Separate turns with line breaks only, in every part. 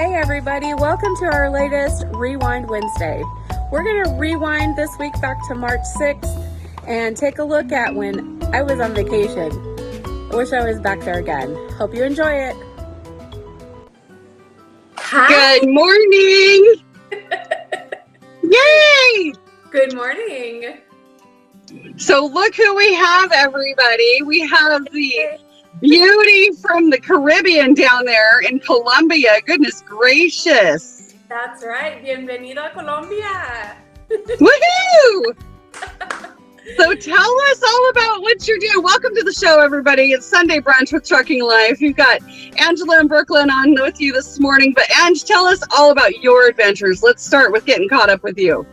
Hey everybody, welcome to our latest Re-wind Wednesday. We're going to rewind this week back to March 6th and take a look at when I was on vacation. I wish I was back there again. Hope you enjoy it.
Hi. Good morning. Yay!
Good morning.
So look who we have, everybody. We have the beauty from the Caribbean down there in Colombia. Goodness gracious.
That's right. Bienvenido a Colombia.
Woohoo! So tell us all about what you're doing. Welcome to the show, everybody. It's Sunday Brunch with Trucking Life. You've got Angela and Brooklyn on with you this morning. But Ange, tell us all about your adventures. Let's start with getting caught up with you.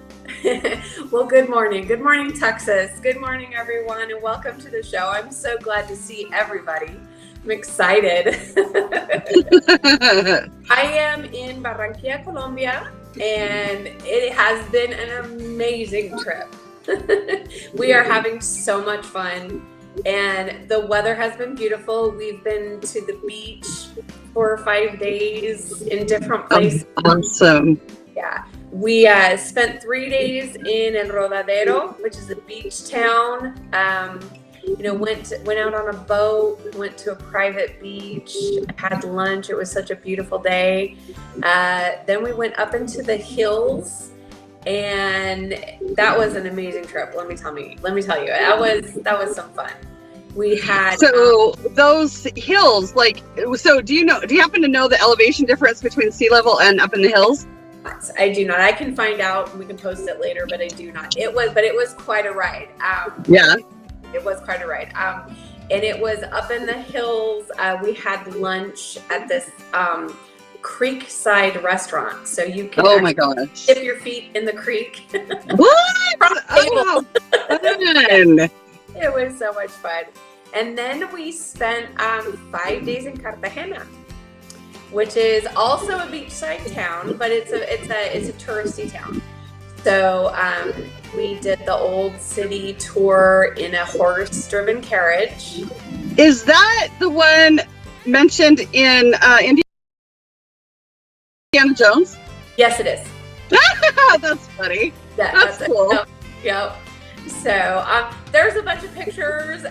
Well, good morning. Good morning, Texas. Good morning, everyone, and welcome to the show. I'm so glad to see everybody. I'm excited. I am in Barranquilla, Colombia, and it has been an amazing trip. We are having so much fun, and the weather has been beautiful. We've been to the beach for 5 days in different places.
Awesome.
Yeah. We spent 3 days in El Rodadero, which is a beach town. Went out on a boat, went to a private beach, had lunch. It was such a beautiful day. Then we went up into the hills, and that was an amazing trip. Let me tell you, that was some fun. We had
those hills, do you happen to know the elevation difference between sea level and up in the hills?
I do not. I can find out and we can post it later, but I do not. It was quite a ride.
Yeah.
It was quite a ride. And it was up in the hills. We had lunch at this creekside restaurant. So you can
oh my gosh,
dip your feet in the creek.
What? Oh, fun.
It was so much fun. And then we spent 5 days in Cartagena, which is also a beachside town, but it's a touristy town. So we did the old city tour in a horse-driven carriage.
Is that the one mentioned in Indiana Jones?
Yes, it is.
That's funny.
Yeah,
that's cool.
Yep. So there's a bunch of pictures.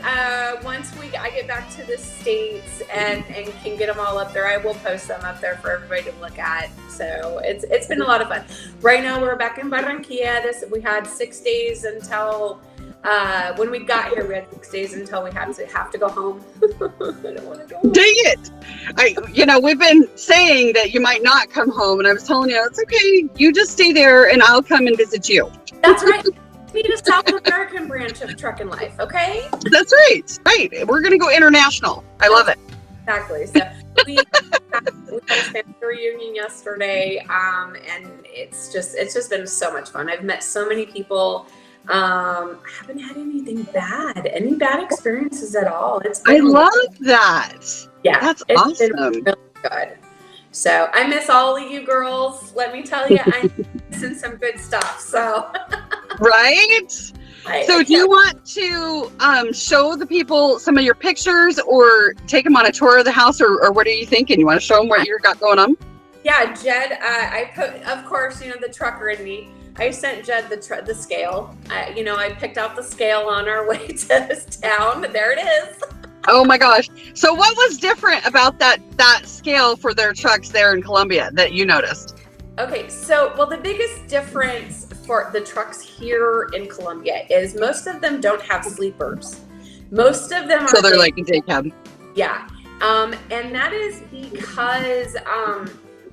Once I get back to the States and can get them all up there, I will post them up there for everybody to look at. So it's been a lot of fun. Right now we're back in Barranquilla. We had 6 days until when we got here. We had 6 days until we have to go home. I don't want to go home.
Dang it! We've been saying that you might not come home, and I was telling you it's okay. You just stay there, and I'll come and visit you.
That's right. Need a South American branch of Trucking Life, okay?
That's right. Right. We're gonna go international. I love it.
Exactly. So we had a family reunion yesterday, and it's just been so much fun. I've met so many people. I haven't had any bad experiences at all.
I love that.
Yeah,
that's
it's
awesome.
Been really good. So I miss all of you girls. Let me tell you, I'm missing some good stuff. So.
Right? So do you want to show the people some of your pictures or take them on a tour of the house, or what are you thinking? You want to show them what you got going on?
Yeah, Jed, I put, of course, the trucker in me. I sent Jed the scale. I picked out the scale on our way to this town. There it is.
Oh my gosh. So what was different about that scale for their trucks there in Colombia that you noticed?
Okay, so, the biggest difference for the trucks here in Colombia is most of them don't have sleepers. Most of them are.
So they're like a day cab.
Yeah. And that is because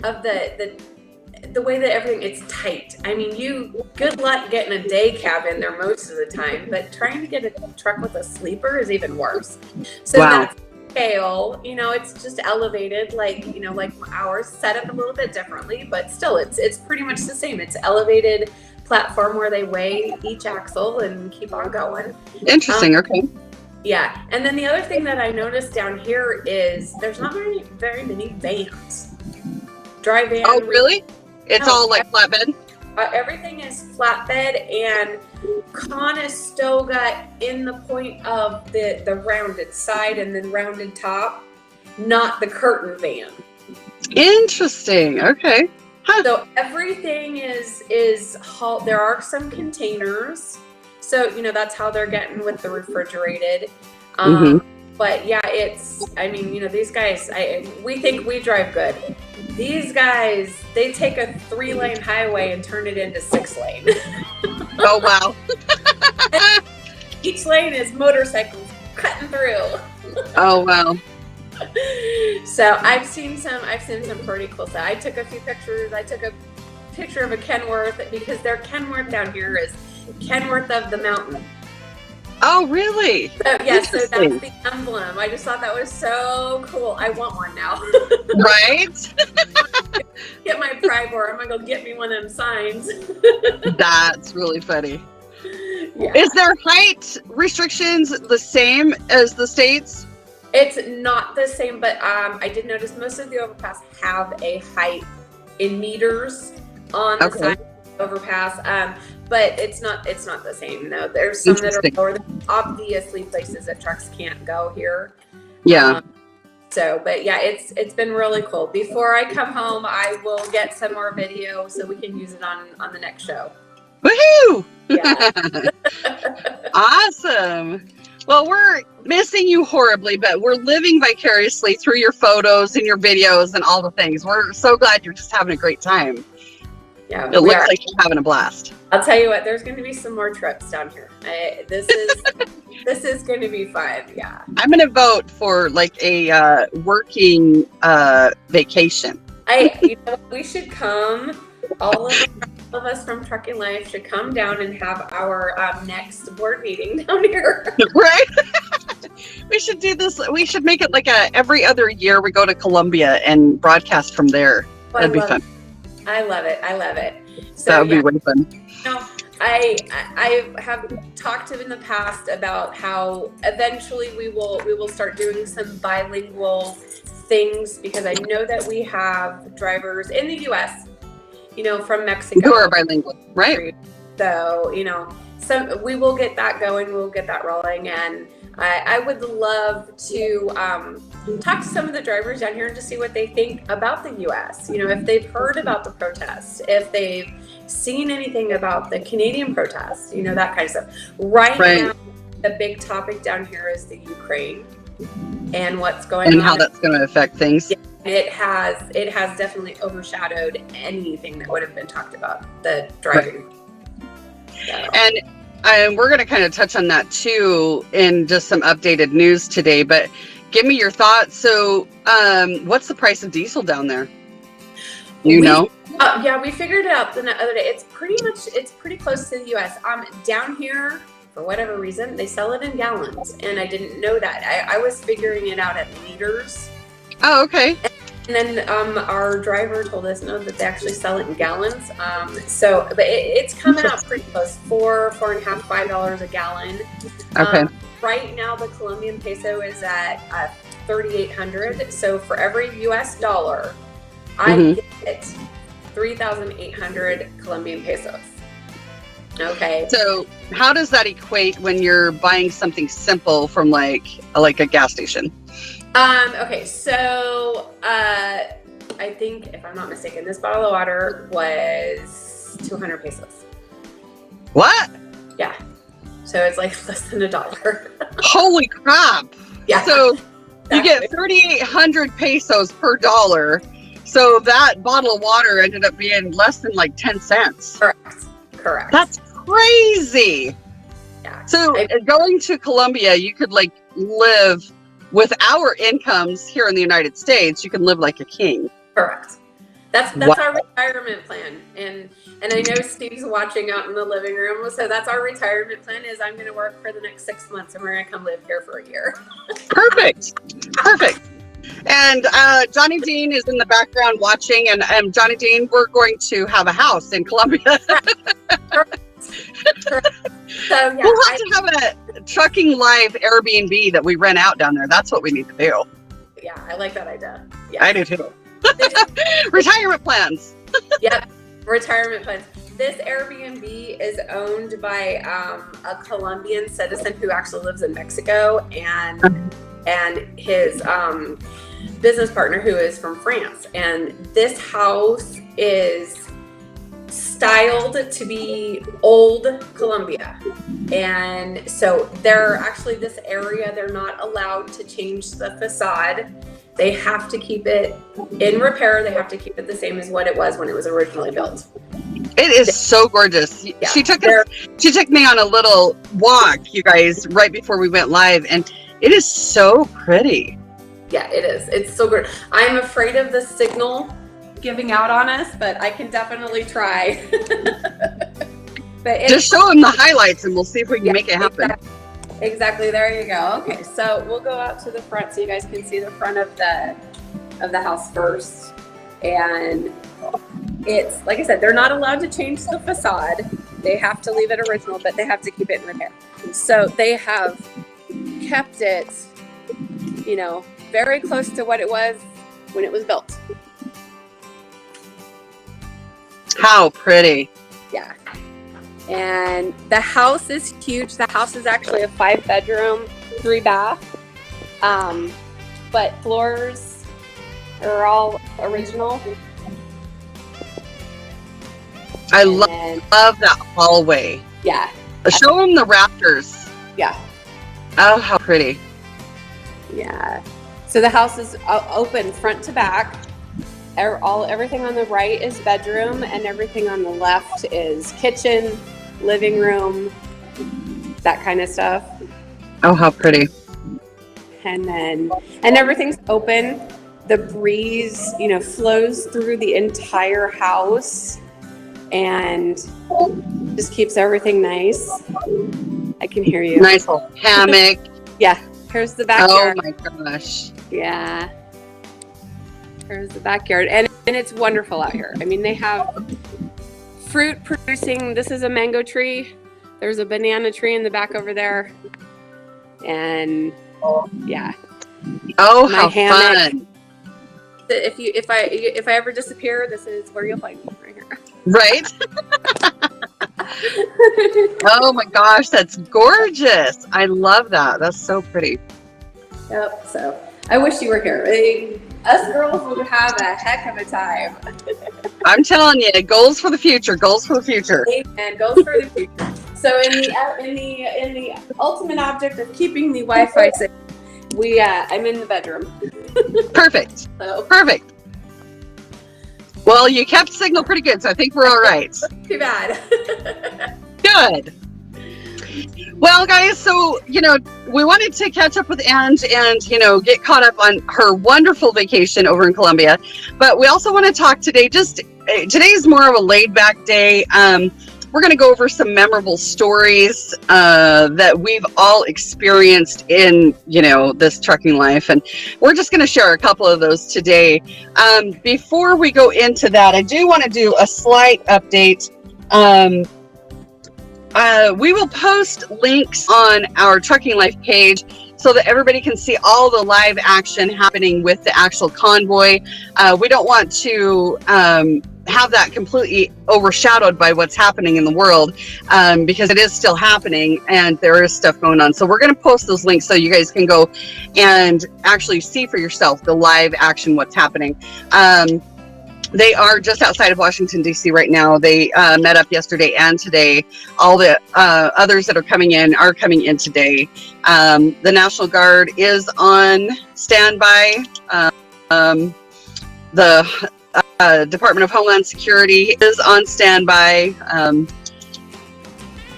of the way that everything it's tight. I mean, good luck getting a day cab in there most of the time, but trying to get a truck with a sleeper is even worse. So that's scale, it's just elevated, like ours, set up a little bit differently, but still it's pretty much the same. It's elevated platform where they weigh each axle and keep on going.
Interesting. Okay.
Yeah. And then the other thing that I noticed down here is there's not very many vans. Dry van.
Oh, really? It's all like flatbed?
Everything is flatbed and Conestoga in the point of the rounded side and then rounded top, not the curtain van.
Interesting. Okay. Huh.
So everything is haul. There are some containers, so that's how they're getting with the refrigerated. But yeah, I mean, these guys. We think we drive good. These guys, they take a 3-lane highway and turn it into 6-lane.
Oh wow!
Each lane is motorcycles cutting through.
Oh wow!
So I've seen some pretty cool stuff. I took a few pictures. I took a picture of a Kenworth because their Kenworth down here is Kenworth of the mountain.
Oh really?
So yeah, so that's the emblem. I just thought that was so cool. I want one now.
Right?
Get my pride board. I'm gonna go get me one of them signs.
That's really funny.
Yeah.
Is their height restrictions the same as the States?
It's not the same, but I did notice most of the overpass have a height in meters on the side of the overpass. But it's not the same. No, there's some that are lower. There's obviously places that trucks can't go here.
Yeah.
But yeah, it's been really cool. Before I come home, I will get some more video so we can use it on the next show.
Woohoo!
Yeah.
Awesome. Well, we're missing you horribly, but we're living vicariously through your photos and your videos and all the things. We're so glad you're just having a great time.
Yeah,
it looks like you're having a blast.
I'll tell you what, there's going to be some more trips down here. This is going to be fun. Yeah.
I'm going to vote for like a working vacation.
We should come. All of us from Trucking Life should come down and have our next board meeting down here.
Right? We should do this. We should make it like every other year we go to Columbia and broadcast from there. That'd be fun.
I love it. So,
that would be way fun.
I have talked in the past about how eventually we will start doing some bilingual things, because I know that we have drivers in the U.S., from Mexico
who are bilingual, right?
So, so we will get that going. We'll get that rolling, and I would love to talk to some of the drivers down here and just see what they think about the U.S. If they've heard about the protests, if they've seen anything about the Canadian protests, that kind of stuff. Right now, the big topic down here is the Ukraine and what's going on.
And how that's going to affect things.
Yeah, it has definitely overshadowed anything that would have been talked about, the driving.
Right. And we're going to kind of touch on that too in just some updated news today, but give me your thoughts. So what's the price of diesel down there?
Yeah, we figured it out the other day. It's pretty close to the US. Down here, for whatever reason, they sell it in gallons, and I didn't know that. I was figuring it out at liters.
Oh, okay.
And then our driver told us that they actually sell it in gallons. But it's coming out pretty close, $4.5, $5 a gallon.
Okay.
Right now, the Colombian peso is at 3,800. So for every US dollar, I get 3,800 Colombian pesos. Okay.
So how does that equate when you're buying something simple from like a gas station?
Okay, so I think, if I'm not mistaken, this bottle of water was 200 pesos.
What?
Yeah. So it's like less than $1.
Holy crap.
Yeah.
So you get 3,800 pesos per dollar. So that bottle of water ended up being less than like 10 cents.
Correct.
That's crazy.
Yeah.
So going to Colombia, you could like live with our incomes here in the United States. You can live like a king.
Correct. That's our retirement plan. And I know Steve's watching out in the living room. So that's our retirement plan is I'm going to work for the next 6 months and we're going to come live here for a year. Perfect.
And Johnny Dean is in the background watching. And Johnny Dean, we're going to have a house in Colombia.
So yeah,
we'll have to have a Trucking Life Airbnb that we rent out down there. That's what we need to do.
Yeah, I like that idea. Yeah.
I do too. Retirement plans.
Yep, retirement plans. This Airbnb is owned by a Colombian citizen who actually lives in Mexico, and his business partner who is from France, and this house is styled to be old Columbia. And so they're actually, this area, they're not allowed to change the facade. They have to keep it in repair. They have to keep it the same as what it was when it was originally built.
It is so gorgeous.
Yeah,
she took me on a little walk, you guys, right before we went live, and it is so pretty.
Yeah, it is. It's so good. I'm afraid of the signal giving out on us, but I can definitely try. But
just show them the highlights and we'll see if we can make it happen.
Exactly. There you go. Okay, so we'll go out to the front so you guys can see the front of the house first. And it's, like I said, they're not allowed to change the facade. They have to leave it original, but they have to keep it in repair. So they have kept it, you know, very close to what it was when it was built.
How pretty.
Yeah. And the house is huge. The house is actually a 5-bedroom, 3-bath. But floors are all original.
I love that hallway.
Yeah.
Show them the rafters.
Yeah.
Oh, how pretty.
Yeah. So the house is open front to back. Everything on the right is bedroom, and everything on the left is kitchen, living room, that kind of stuff.
Oh, how pretty.
And everything's open. The breeze, you know, flows through the entire house and just keeps everything nice. I can hear you.
Nice little hammock.
Yeah. Here's the backyard.
Oh my gosh.
Yeah. Here's the backyard. And it's wonderful out here. I mean, they have fruit producing. This is a mango tree. There's a banana tree in the back over there. And yeah.
Oh,
my
how
hammock.
fun.
If I ever disappear, this is where you'll find me, right here.
Right? Oh my gosh, that's gorgeous. I love that. That's so pretty.
Yep. So I wish you were here. Us girls would have a heck of a time.
I'm telling you, goals for the future. Goals for the future.
And goals for the future. So in the ultimate object of keeping the Wi-Fi safe, I'm in the bedroom.
Perfect.
So.
Perfect. Well, you kept signal pretty good, so I think we're all right.
Too bad.
Good. Well, guys, so, you know, we wanted to catch up with Ange and, you know, get caught up on her wonderful vacation over in Colombia. But we also want to talk today, today's more of a laid back day. We're going to go over some memorable stories that we've all experienced in, you know, this trucking life. And we're just going to share a couple of those today. Before we go into that, I do want to do a slight update. We will post links on our Trucking Life page so that everybody can see all the live action happening with the actual convoy. We don't want to have that completely overshadowed by what's happening in the world, because it is still happening and there is stuff going on. So we're going to post those links so you guys can go and actually see for yourself the live action, what's happening. They are just outside of Washington, D.C. right now. They met up yesterday and today. All the others that are coming in today. The National Guard is on standby. The Department of Homeland Security is on standby. I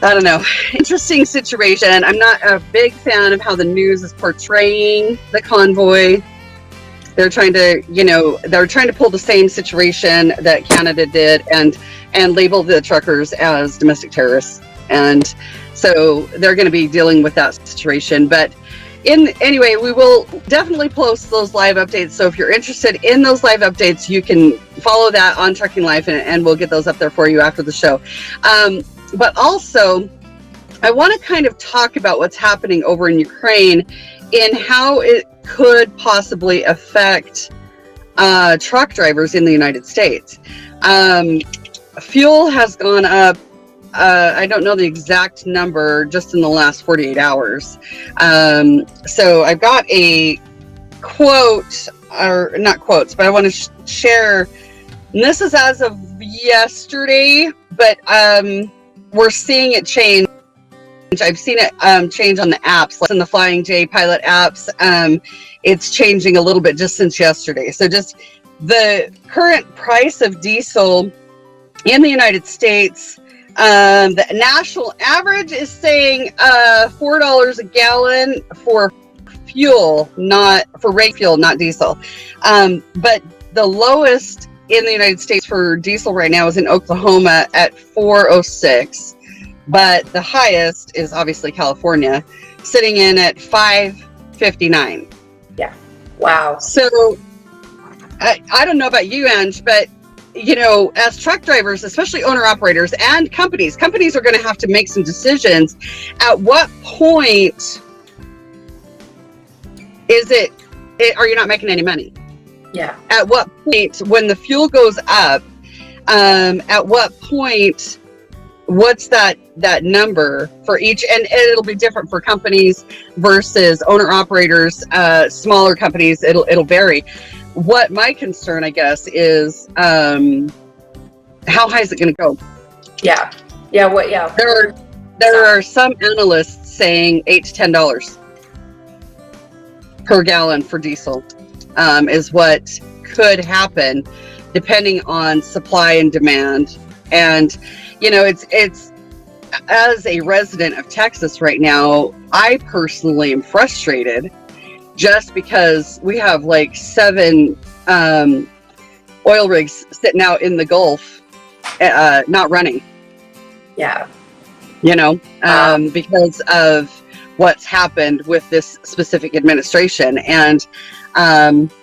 don't know. Interesting situation. I'm not a big fan of how the news is portraying the convoy. They're trying to pull the same situation that Canada did and label the truckers as domestic terrorists. And so they're going to be dealing with that situation. But anyway, we will definitely post those live updates. So if you're interested in those live updates, you can follow that on Trucking Life and we'll get those up there for you after the show. But also, I want to kind of talk about what's happening over in Ukraine and how it could possibly affect truck drivers in the United States. Fuel has gone up. I don't know the exact number, just in the last 48 hours. So I've got a quote or not quotes, but I want to share. And this is as of yesterday, but we're seeing it change. I've seen it change on the apps, like in the Flying J pilot apps. It's changing a little bit just since yesterday. So just the current price of diesel in the United States, the national average is saying $4 a gallon for fuel, not for rate fuel, not diesel. But the lowest in the United States for diesel right now is in Oklahoma at $4.06. But the highest is obviously California, sitting in at $5.59.
Yeah. Wow.
So I don't know about you, Ange, but you know, as truck drivers, especially owner operators and companies are going to have to make some decisions. At what point is it are you not making any money?
Yeah.
At what point, when the fuel goes up, at what point, what's that number for each? And it'll be different for companies versus owner operators, smaller companies. It'll vary. What my concern, I guess, is how high is it going to go?
Yeah. Yeah. What? Yeah.
There are some analysts saying $8 to $10 per gallon for diesel is what could happen, depending on supply and demand. And you know, it's as a resident of Texas right now, I personally am frustrated just because we have like 7 oil rigs sitting out in the Gulf, not running.
Yeah.
You know, because of what's happened with this specific administration. And,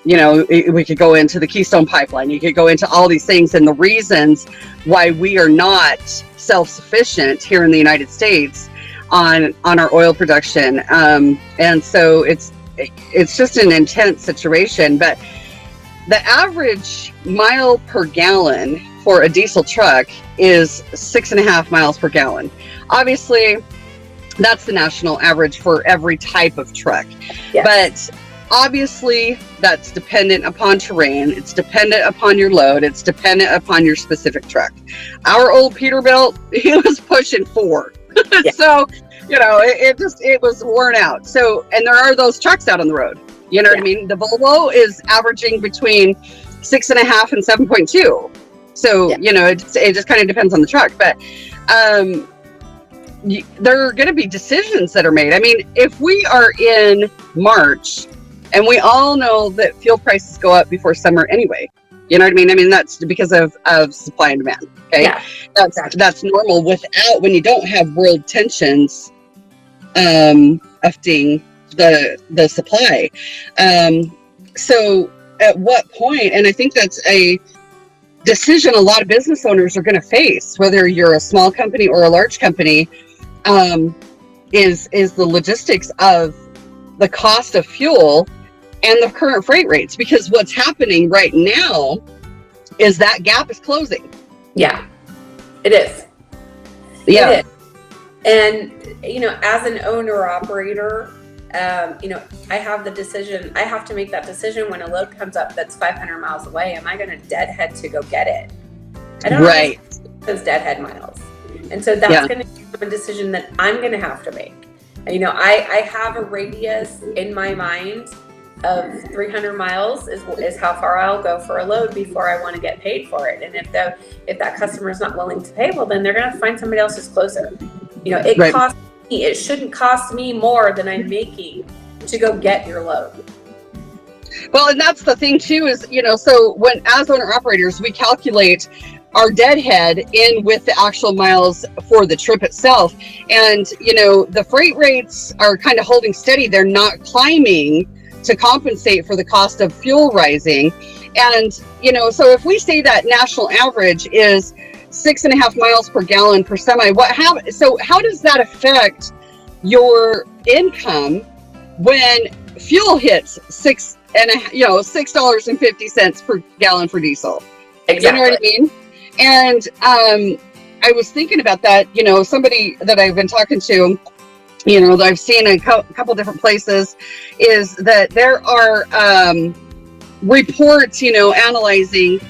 you know, we could go into the Keystone Pipeline. You could go into all these things and the reasons why we are not self-sufficient here in the United States on our oil production. And so it's just an intense situation. But the average mile per gallon for a diesel truck is 6.5 miles per gallon. Obviously, that's the national average for every type of truck. Yes. But obviously, that's dependent upon terrain. It's dependent upon your load. It's dependent upon your specific truck. Our old Peterbilt, it was pushing 4. Yeah. So, you know, it was worn out. So, and there are those trucks out on the road. You know what I mean? The Volvo is averaging between 6.5 and 7.2. So, you know, it just kind of depends on the truck. But there are going to be decisions that are made. I mean, if we are in March, and we all know that fuel prices go up before summer anyway. You know what I mean? I mean, that's because of supply and demand. Okay. Yeah, that's normal when you don't have world tensions affecting the supply. So at what point, and I think that's a decision a lot of business owners are going to face, whether you're a small company or a large company, is the logistics of the cost of fuel and the current freight rates, because what's happening right now is that gap is closing.
Yeah, it is.
Yeah.
It is. And, you know, as an owner operator, you know, I have to make that decision when a load comes up that's 500 miles away. Am I going to deadhead to go get it? I don't know those deadhead miles. And so that's going to be a decision that I'm going to have to make. You know, I have a radius in my mind of 300 miles is how far I'll go for a load before I want to get paid for it. And if that customer is not willing to pay, well, then they're going to have to find somebody else who's closer. You know, it shouldn't cost me more than I'm making to go get your load.
Well, and that's the thing too, is, you know, so as owner operators, we calculate our deadhead in with the actual miles for the trip itself. And, you know, the freight rates are kind of holding steady. They're not climbing to compensate for the cost of fuel rising. And, you know, so if we say that national average is 6.5 miles per gallon per semi, so how does that affect your income when fuel hits $6.50 per gallon for diesel?
Exactly.
You know what I mean? And I was thinking about that, you know, somebody that I've been talking to, you know, that I've seen a couple different places, is that there are reports, analyzing,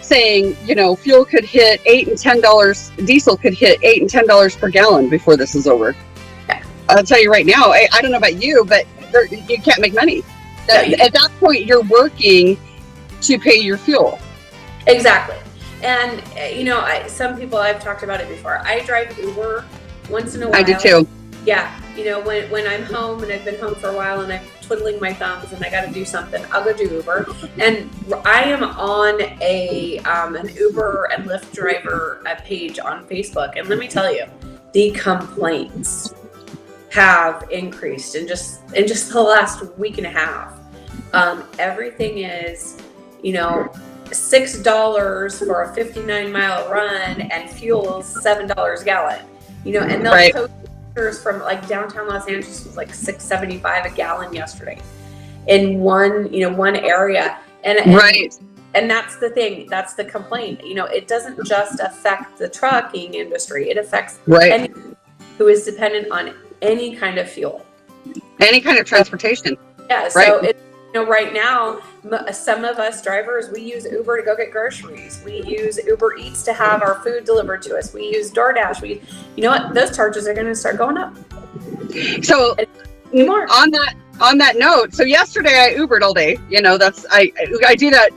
saying, fuel could hit $8 and $10, diesel could hit $8 and $10 per gallon before this is over.
Yeah.
I'll tell you right now, I don't know about you, but you can't make money. At that point, you're working to pay your fuel.
Exactly. And, some people, I've talked about it before. I drive Uber once in a while.
I do too.
Yeah. When I'm home and I've been home for a while and I'm twiddling my thumbs and I got to do something, I'll go do Uber. And I am on an Uber and Lyft driver page on Facebook. And let me tell you, the complaints have increased in just the last week and a half. Everything is, $6 for a 59-mile run and fuel's $7 a gallon. And they'll
right.
post pictures from like downtown Los Angeles was like $6.75 a gallon yesterday in one area. And
right.
And that's the thing. That's the complaint. It doesn't just affect the trucking industry. It affects anyone who is dependent on any kind of fuel,
any kind of transportation.
Yeah. So right now, some of us drivers, we use Uber to go get groceries. We use Uber Eats to have our food delivered to us. We use DoorDash. You know what? Those charges are going to start going up.
So on that note, so yesterday I Ubered all day. I do that.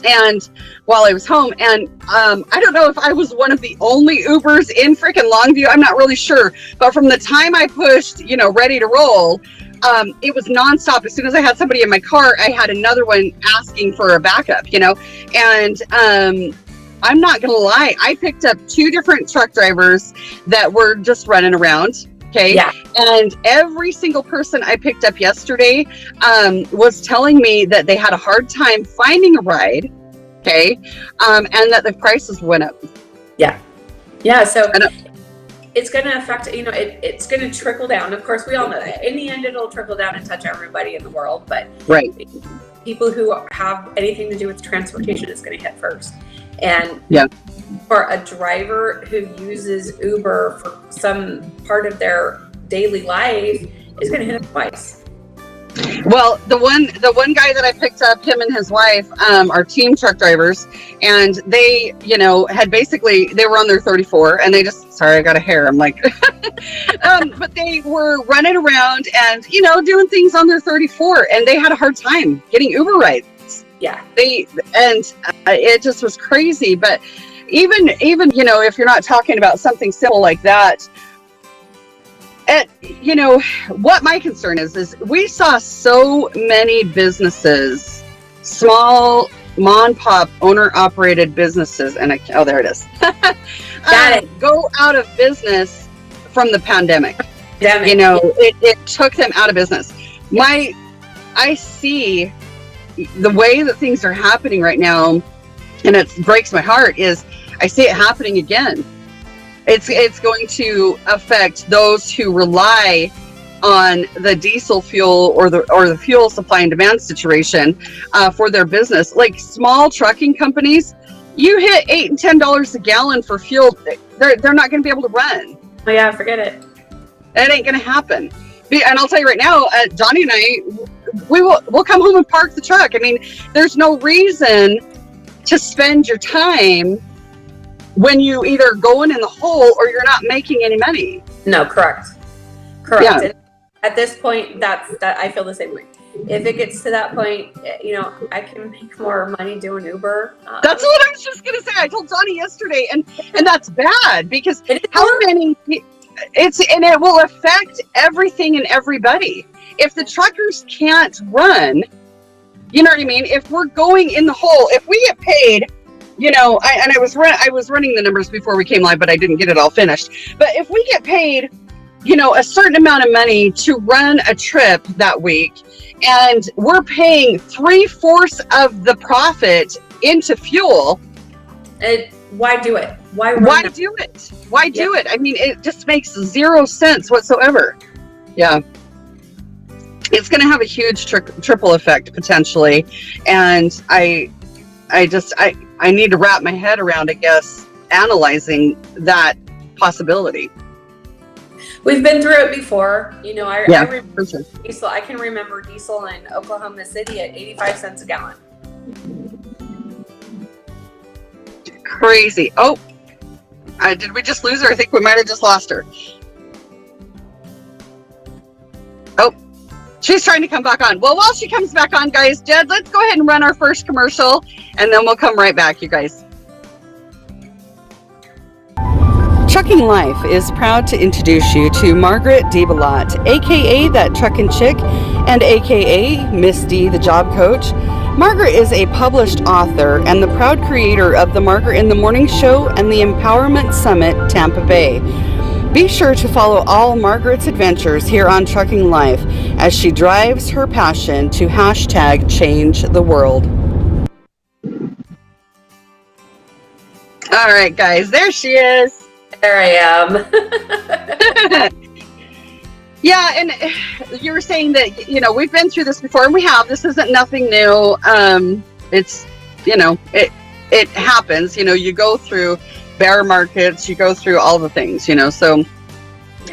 And while I was home, and I don't know if I was one of the only Ubers in freaking Longview. I'm not really sure, but from the time I pushed, ready to roll. It was nonstop. As soon as I had somebody in my car, I had another one asking for a backup, and I'm not going to lie. I picked up 2 different truck drivers that were just running around. Okay.
Yeah.
And every single person I picked up yesterday was telling me that they had a hard time finding a ride. Okay. And that the prices went up.
Yeah. Yeah. So it's going to affect, it's going to trickle down. Of course, we all know that. In the end, it'll trickle down and touch everybody in the world. But people who have anything to do with transportation is going to hit first. And for a driver who uses Uber for some part of their daily life, is going to hit them twice.
Well, the one guy that I picked up, him and his wife, are team truck drivers, and they, had they were on their 34, and they just, sorry, I got a hair. I'm like, but they were running around and, doing things on their 34, and they had a hard time getting Uber rides.
Yeah.
It just was crazy. But even, if you're not talking about something simple like that, what my concern is we saw so many businesses, small mom pop owner operated businesses, and there it is, go out of business from the pandemic. It took them out of business. I see the way that things are happening right now, and it breaks my heart, is I see it happening again. It's going to affect those who rely on the diesel fuel or the fuel supply and demand situation for their business. Like small trucking companies, you hit $8 and $10 a gallon for fuel, they're not going to be able to run.
Oh yeah, forget it.
That ain't going to happen. And I'll tell you right now, Donnie and I, we'll come home and park the truck. I mean, there's no reason to spend your time when you either going in the hole or you're not making any money.
No, correct. Yeah. And at this point, that I feel the same way. If it gets to that point, I can make more money doing Uber.
That's what I was just gonna say. I told Donnie yesterday, and that's bad because it will affect everything and everybody. If the truckers can't run, you know what I mean? If we're going in the hole, if we get paid. I was running the numbers before we came live, but I didn't get it all finished. But if we get paid, a certain amount of money to run a trip that week, and we're paying 3/4 of the profit into fuel,
why do it? Why
do it? Why do it? I mean, it just makes 0 sense whatsoever. Yeah. It's going to have a huge triple effect potentially, and I need to wrap my head around, I guess, analyzing that possibility.
We've been through it before. You know, I
Yeah,
remember
for sure.
diesel. I can remember diesel in Oklahoma City at 85 cents a gallon.
Crazy. Oh, did we just lose her? I think we might have just lost her. Oh, she's trying to come back on. Well, while she comes back on, guys, Jed, let's go ahead and run our first commercial, and then we'll come right back, you guys. Trucking Life is proud to introduce you to Margaret DeBelot, aka That Truckin' Chick, and aka Miss D, the Job Coach. Margaret is a published author and the proud creator of the Margaret in the Morning Show and the Empowerment Summit Tampa Bay. Be sure to follow all Margaret's adventures here on Trucking Life as she drives her passion to hashtag change the world. All right, guys, there she is.
There I am.
Yeah, and you were saying that, you know, we've been through this before, and we have. This isn't nothing new. It's, you know, it happens. You know, you go through bear markets, you go through all the things, you know. So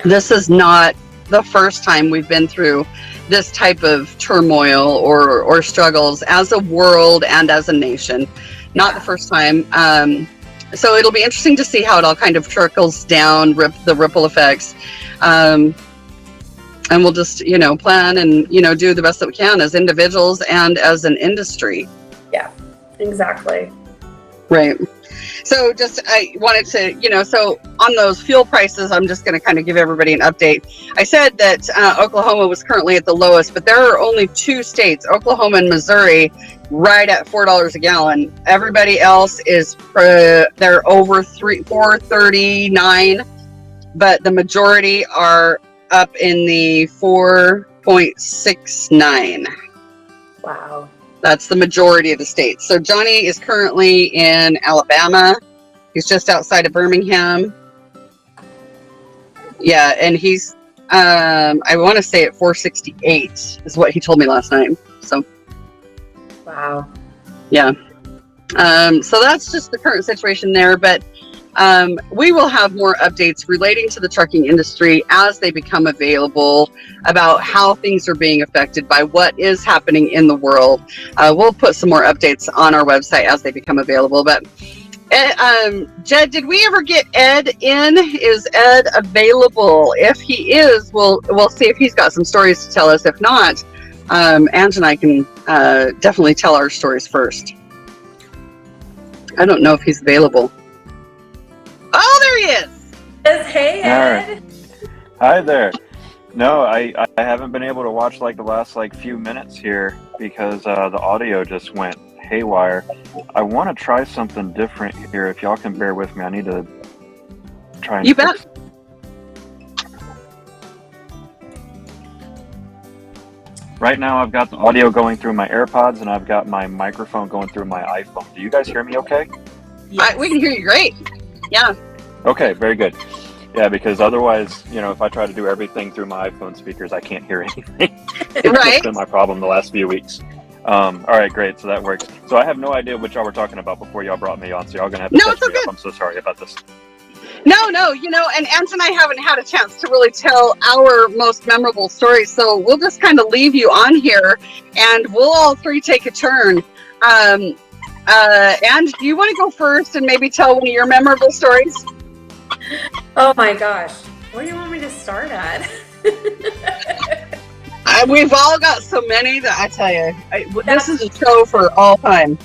this is not the first time we've been through this type of turmoil or struggles as a world and as a nation. Not the first time. So it'll be interesting to see how it all kind of trickles down, the ripple effects. And we'll just, you know, plan and, you know, do the best that we can as individuals and as an industry.
Yeah, exactly.
Right. So just, I wanted to, you know, so on those fuel prices, I'm just going to kind of give everybody an update. I said that Oklahoma was currently at the lowest, but there are only 2 states, Oklahoma and Missouri, right at $4 a gallon. Everybody else is, they're over $4.39, but the majority are up in the 4.69.
Wow.
That's the majority of the states. So Johnny is currently in Alabama. He's just outside of Birmingham. Yeah, and he's, I want to say at 468 is what he told me last night. So,
wow.
Yeah. So that's just the current situation there. But we will have more updates relating to the trucking industry as they become available about how things are being affected by what is happening in the world. We'll put some more updates on our website as they become available. But Jed, did we ever get Ed in? Is Ed available? If he is, we'll see if he's got some stories to tell us. If not, Ange and I can definitely tell our stories first. I don't know if he's available. Oh, there he is.
Hey, Ed.
Right. Hi there. No, I haven't been able to watch like the last few minutes here because the audio just went haywire. I want to try something different here. If y'all can bear with me, I need to try and
You bet.
Right now I've got the audio going through my AirPods and I've got my microphone going through my iPhone. Do you guys hear me okay?
Yes.
We can hear you great. Yeah.
Okay, very good. Yeah, because otherwise, you know, if I try to do everything through my iPhone speakers, I can't hear anything.
Right.
That's been my problem the last few weeks. All right, great. So that works. So I have no idea what y'all were talking about before y'all brought me on. So y'all gonna have to catch me up. I'm so sorry about this.
No, you know, and Ange and I haven't had a chance to really tell our most memorable stories, so we'll just kind of leave you on here, and we'll all three take a turn. Ange, do you want to go first and maybe tell one of your memorable stories?
Oh my gosh. Where do you want me to start at?
We've all got so many that I tell you, this is a show for all time.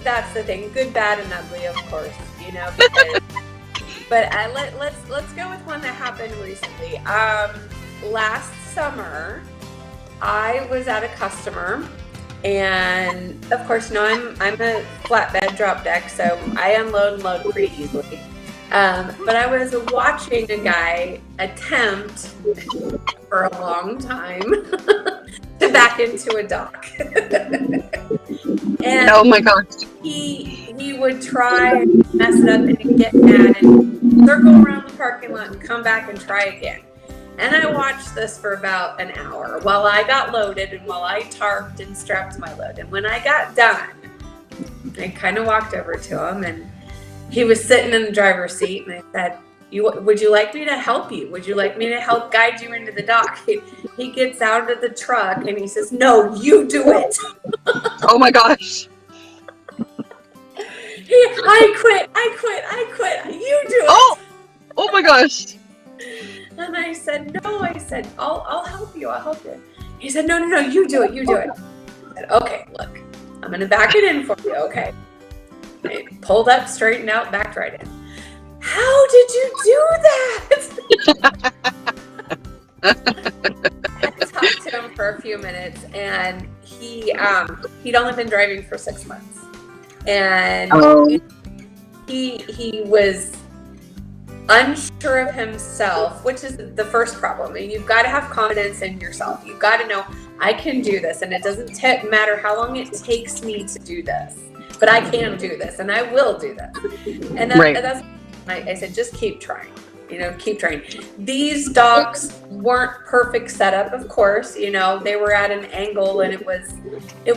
That's the thing. Good, bad, and ugly, of course. You know, because, but let's go with one that happened recently. Last summer, I was at a customer, and of course, you know, I'm a flatbed drop deck, so I unload and load pretty easily. But I was watching a guy attempt for a long time to back into a dock. And
oh my gosh.
He would try and mess it up and get mad and circle around the parking lot and come back and try again. And I watched this for about an hour while I got loaded and while I tarped and strapped my load. And when I got done, I kind of walked over to him and he was sitting in the driver's seat and I said, would you like me to help you? Would you like me to help guide you into the dock? He gets out of the truck and he says, no, you do it.
Oh my gosh.
I quit. You do it.
Oh my gosh.
And I said, no, I'll help you. He said, no, you do it. I said, okay, look, I'm going to back it in for you. Okay. I pulled up, straightened out, backed right in. How did you do that? I talked to him for a few minutes, and he'd only been driving for 6 months. And he was unsure of himself, which is the first problem. And you've got to have confidence in yourself. You've got to know, I can do this, and it doesn't matter how long it takes me to do this, but I can do this, and I will do this. And that's I said, just keep trying. Keep trying. These docks weren't perfect setup, of course. They were at an angle, and it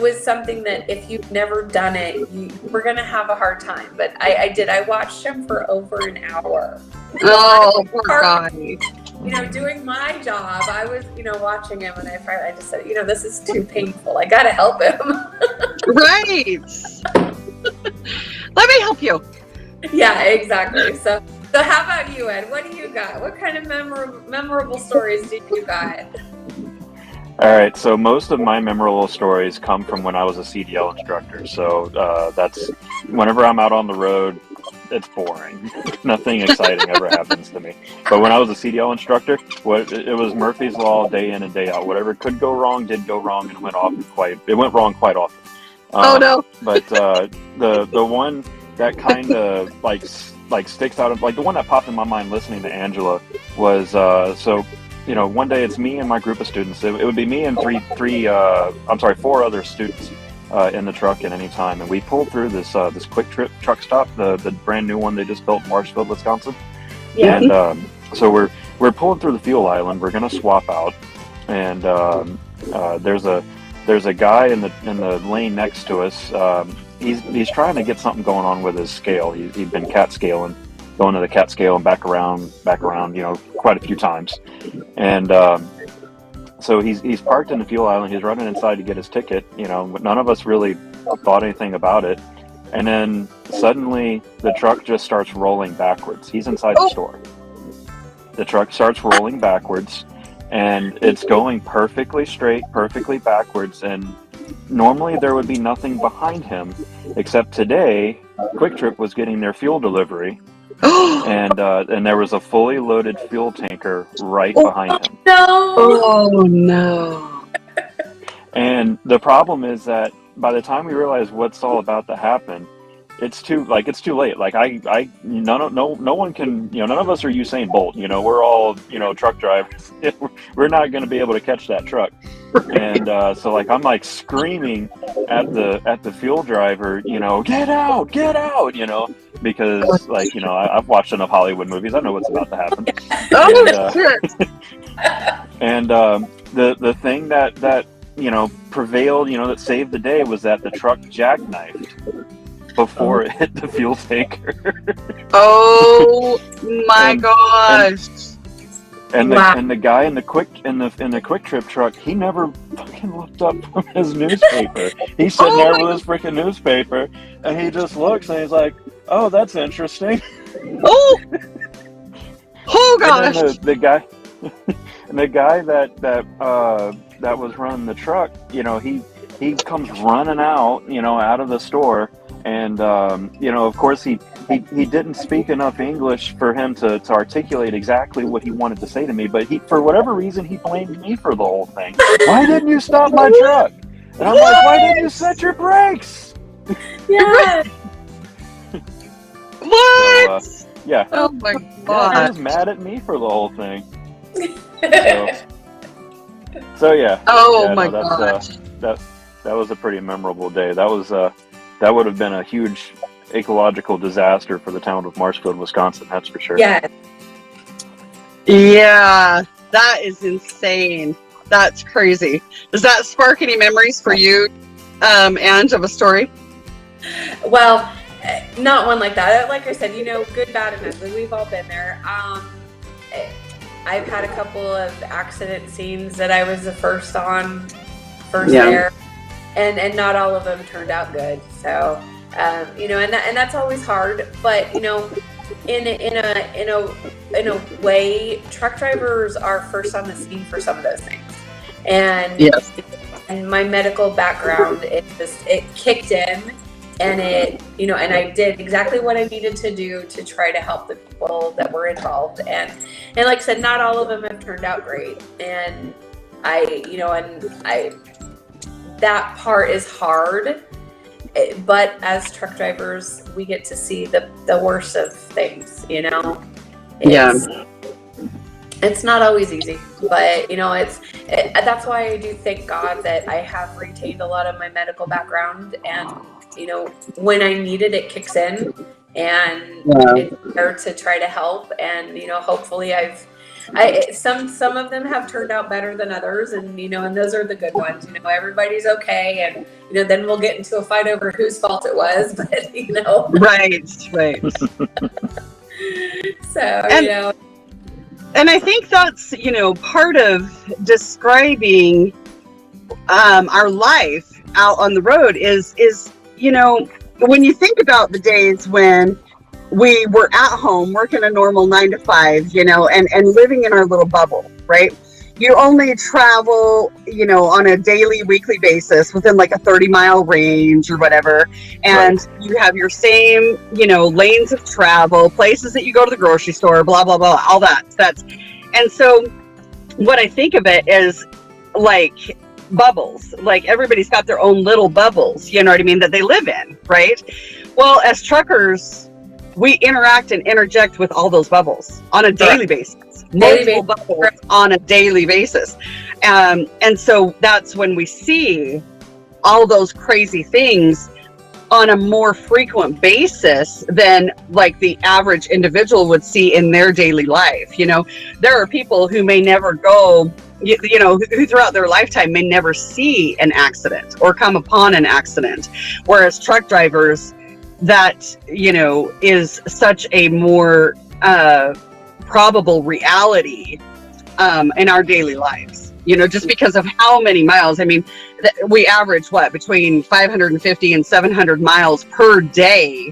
was something that if you've never done it, you were gonna have a hard time. But I did. I watched him for over an hour.
Oh, poor guy.
Doing my job, I was, watching him, and I just said, this is too painful. I gotta help him.
Right. Let me help you.
Yeah, exactly. So how about you, Ed? What do you got? What kind of memorable stories do you got?
All right, so most of my memorable stories come from when I was a CDL instructor. So that's whenever I'm out on the road, it's boring. Nothing exciting ever happens to me. But when I was a CDL instructor, it was Murphy's Law day in and day out. Whatever could go wrong did go wrong, and it went wrong quite often.
Oh no!
But the one that kind of like sticks out, of like the one that popped in my mind listening to Angela was one day it's me and my group of students. It would be me and four other students in the truck at any time, and we pulled through this Quick Trip truck stop, the brand new one they just built in Marshfield, Wisconsin. Yeah. And so we're pulling through the fuel island. We're gonna swap out, and there's a guy in the lane next to us. He's trying to get something going on with his scale. He'd been cat scaling, going to the cat scale and back around, quite a few times. And so he's parked in the fuel island. He's running inside to get his ticket, but none of us really thought anything about it. And then suddenly the truck just starts rolling backwards. He's inside the store. The truck starts rolling backwards, and it's going perfectly straight, perfectly backwards. And normally there would be nothing behind him, except today Quick Trip was getting their fuel delivery, and there was a fully loaded fuel tanker right behind him.
No!
Oh no!
And the problem is that by the time we realize what's all about to happen, it's too late. Like no one can, none of us are Usain Bolt. We're all truck drivers. We're not going to be able to catch that truck. And so I'm like screaming at the fuel driver, get out, because I've watched enough Hollywood movies. I know what's about to happen. And the thing that prevailed, that saved the day was that the truck jackknifed before it hit the fuel tanker.
Oh my gosh!
And the guy in the Quick Trip truck, he never fucking looked up from his newspaper. He's sitting there with his freaking newspaper, and he just looks and he's like, "Oh, that's interesting."
Oh gosh!
And the guy, and the guy that was running the truck, he comes running out of the store. And, of course, he didn't speak enough English for him to articulate exactly what he wanted to say to me. But for whatever reason, he blamed me for the whole thing. Why didn't you stop my truck? And I'm like, why didn't you set your brakes?
Yeah.
What?
So, yeah.
Oh my god.
He was mad at me for the whole thing. So yeah.
Oh my gosh.
That was a pretty memorable day. That would have been a huge ecological disaster for the town of Marshfield, Wisconsin. That's for sure.
Yeah.
Yeah, that is insane. That's crazy. Does that spark any memories for you, Ange, of a story?
Well, Not one like that. Like I said, good, bad, and ugly. We've all been there. I've had a couple of accident scenes that I was the first there, and not all of them turned out good. So, and that's always hard. But in a way, truck drivers are first on the scene for some of those things. And
yes.
And my medical background, it kicked in, and and I did exactly what I needed to do to try to help the people that were involved. And like I said, not all of them have turned out great. And that part is hard. But as truck drivers, we get to see the worst of things, It's not always easy, but that's why I do thank God that I have retained a lot of my medical background, and when I need it, it kicks in, and it's there to try to help. And hopefully some of them have turned out better than others, and and those are the good ones. Everybody's okay, and then we'll get into a fight over whose fault it was, but
right.
So
And I think that's, part of describing our life out on the road is, when you think about the days when we were at home working a normal 9 to 5, and living in our little bubble, right? You only travel, on a daily, weekly basis within like a 30-mile range or whatever. And you have your same, lanes of travel, places that you go to the grocery store, blah, blah, blah, all that. And so what I think of it is like bubbles, like everybody's got their own little bubbles, you know what I mean, that they live in, right? Well, as truckers, we interact and interject with all those bubbles on a daily basis. Multiple bubbles on a daily basis. And so that's when we see all those crazy things on a more frequent basis than like the average individual would see in their daily life. There are people who may never go, who throughout their lifetime may never see an accident or come upon an accident. Whereas truck drivers, that, is such a more probable reality in our daily lives, just because of how many miles. I mean, we average between 550 and 700 miles per day,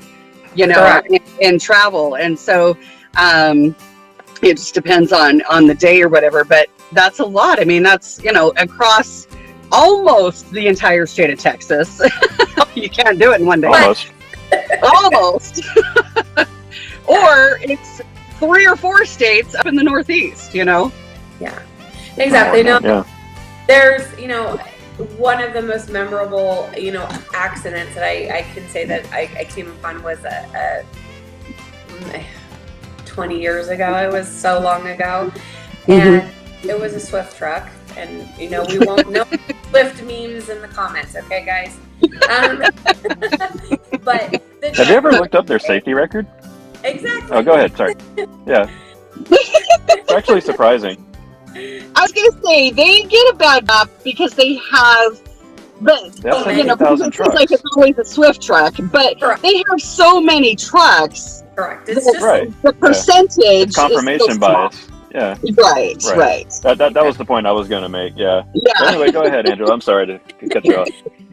in travel. And so it just depends on the day or whatever, but that's a lot. I mean, that's, across almost the entire state of Texas. You can't do it in one day. Almost. Or it's 3 or 4 states up in the Northeast,
Yeah, exactly. There's, one of the most memorable, accidents that I can say that I came upon was a 20 years ago. It was so long ago. And it was a Swift truck. And, we won't know Swift memes in the comments. Okay, guys? But
have you ever looked up their safety record?
Exactly.
Oh, go ahead. Sorry. Yeah. It's actually surprising.
I was going to say, they get a bad rap because they have, but
trucks.
Like it's always a Swift truck, but they have so many trucks.
Correct. It's just
the percentage.
It's confirmation bias. Yeah.
Right.
That was the point I was going to make. Yeah. But anyway, go ahead, Angela. I'm sorry to cut you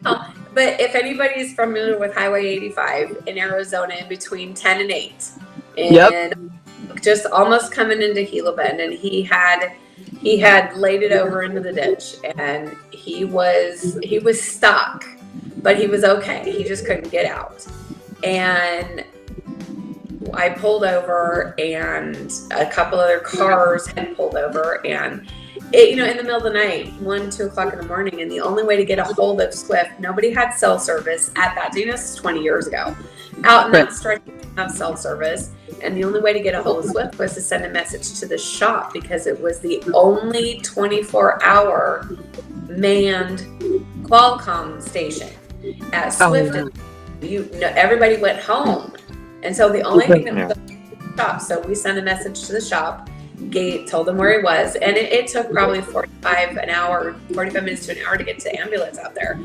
off.
But if anybody's familiar with Highway 85 in Arizona, in between 10 and 8, and just almost coming into Gila Bend, and he had laid it over into the ditch, and he was stuck, but he was okay. He just couldn't get out. And I pulled over, and a couple other cars had pulled over, and in the middle of the night, 1, 2 o'clock in the morning, and the only way to get a hold of Swift, nobody had cell service at that. This is 20 years ago. Out in that stretch, we didn't have cell service, and the only way to get a hold of Swift was to send a message to the shop, because it was the only 24-hour manned Qualcomm station at Swift. Everybody went home, and so the only thing that was the shop. So we sent a message to the shop. Gate told him where he was, and it took probably 45 minutes to an hour to get the ambulance out there.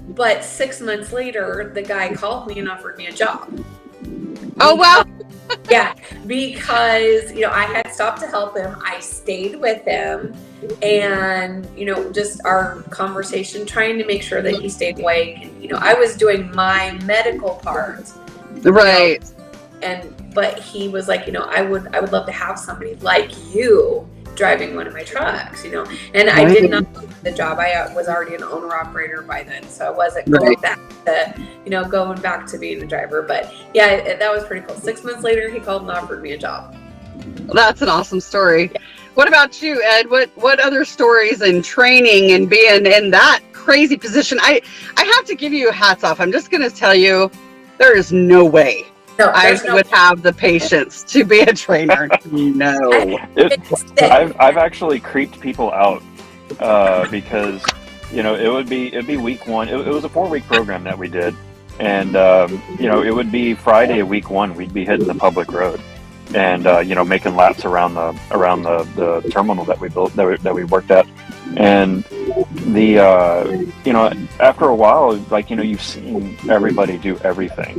But But 6 months later, the guy called me and offered me a job.
Oh, wow.
Yeah, because, you know, I had stopped to help him. I stayed with him, and, you know, just our conversation, trying to make sure that he stayed awake. And, you know, I was doing my medical part.
Right.
But he was like, you know, I would love to have somebody like you driving one of my trucks, you know. And I did not do the job. I was already an owner operator by then, so I wasn't going back to, you know, going back to being a driver. But yeah, that was pretty cool. 6 months later, he called and offered me a job.
That's an awesome story. Yeah. What about you, Ed? What other stories and training and being in that crazy position? I have to give you hats off. I'm just going to tell you, there is no way I would have the patience to be a trainer. No.
I've actually creeped people out because, you know, it'd be week one. It was a 4-week program that we did, and you know, it would be Friday of week one. We'd be hitting the public road, and you know, making laps around the terminal that we built, that we worked at. And the you know, after a while, like, you know, you've seen everybody do everything,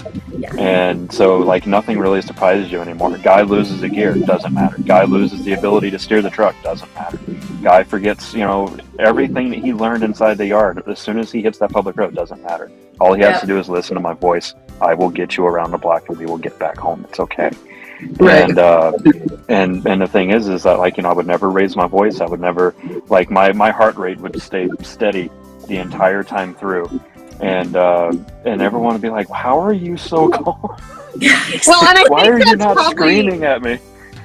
and so like nothing really surprises you anymore. Guy loses a gear, doesn't matter. Guy loses the ability to steer the truck, doesn't matter. Guy forgets, you know, everything that he learned inside the yard. As soon as he hits that public road, doesn't matter. All he has to do is listen to my voice. I will get you around the block, and we will get back home. It's okay. Right. And the thing is that, like, you know, I would never raise my voice. I would never, like, my heart rate would stay steady the entire time through, and everyone would be like, "How are you so calm?
Well, and
why are you not screaming at me?"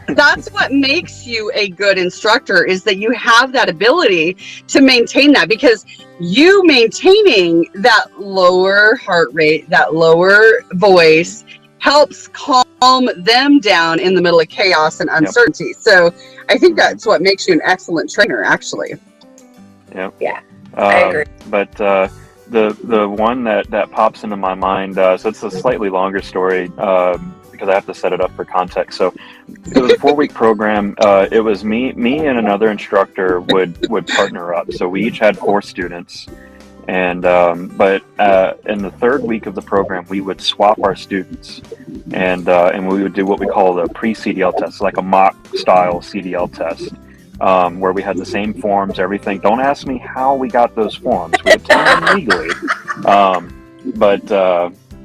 That's what makes you a good instructor, is that you have that ability to maintain that, because you maintaining that lower heart rate, that lower voice, helps calm them down in the middle of chaos and uncertainty. Yep. So I think that's what makes you an excellent trainer, actually.
Yep.
Yeah, I agree.
But the one that pops into my mind, so it's a slightly longer story, because I have to set it up for context. So it was a 4-week program. It was me and another instructor would partner up. So we each had 4 students. And but in the 3rd week of the program, we would swap our students, and we would do what we call the pre-CDL test, like a mock style CDL test, where we had the same forms, everything. Don't ask me how we got those forms. We obtained them legally,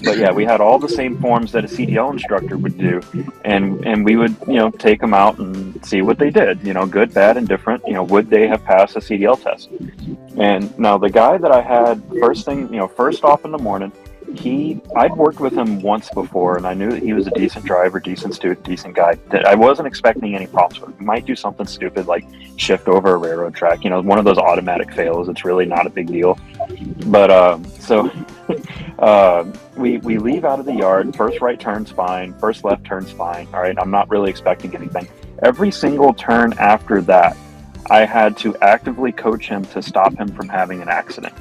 but yeah, we had all the same forms that a CDL instructor would do, and we would, you know, take them out and see what they did, you know, good, bad, and different. You know, would they have passed a CDL test? And now the guy that I had first off in the morning, I'd worked with him once before, and I knew that he was a decent driver, decent student, decent guy. I wasn't expecting any problems with him. He might do something stupid like shift over a railroad track, you know, one of those automatic fails. It's really not a big deal. But so we leave out of the yard. First right turn's fine. First left turn's fine. All right, I'm not really expecting anything. Every single turn after that, I had to actively coach him to stop him from having an accident.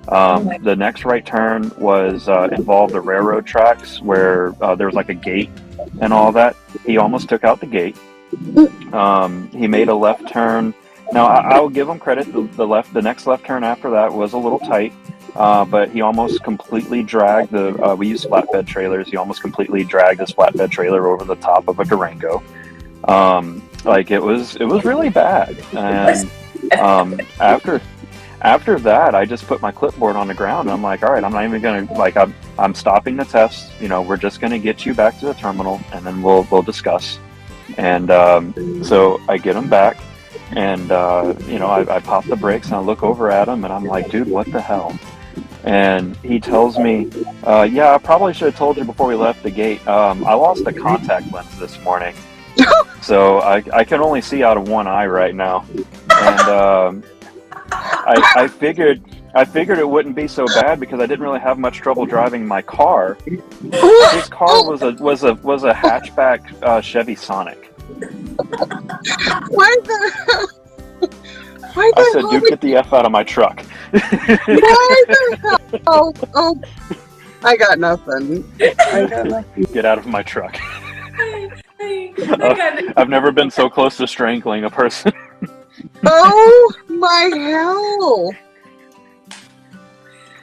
The next right turn was involved the railroad tracks, where there was like a gate and all that. He almost took out the gate. He made a left turn. Now I'll give him credit. The next left turn after that was a little tight, but he almost completely dragged we used flatbed trailers. He almost completely dragged his flatbed trailer over the top of a Durango. Like, it was really bad. And after that, I just put my clipboard on the ground, and I'm like, all right, I'm not even gonna, like, I'm stopping the test. You know, we're just gonna get you back to the terminal, and then we'll discuss. And so I get him back, and you know, I pop the brakes and I look over at him, and I'm like, dude, what the hell? And he tells me, yeah, I probably should have told you before we left the gate. I lost a contact lens this morning. So I can only see out of one eye right now, and I figured it wouldn't be so bad because I didn't really have much trouble driving my car. His car was a hatchback Chevy Sonic.
Why the
I said, dude, get the F out of my truck.
Why the hell? Oh, I got nothing.
Get out of my truck. I've never been so close to strangling a person.
Oh my hell!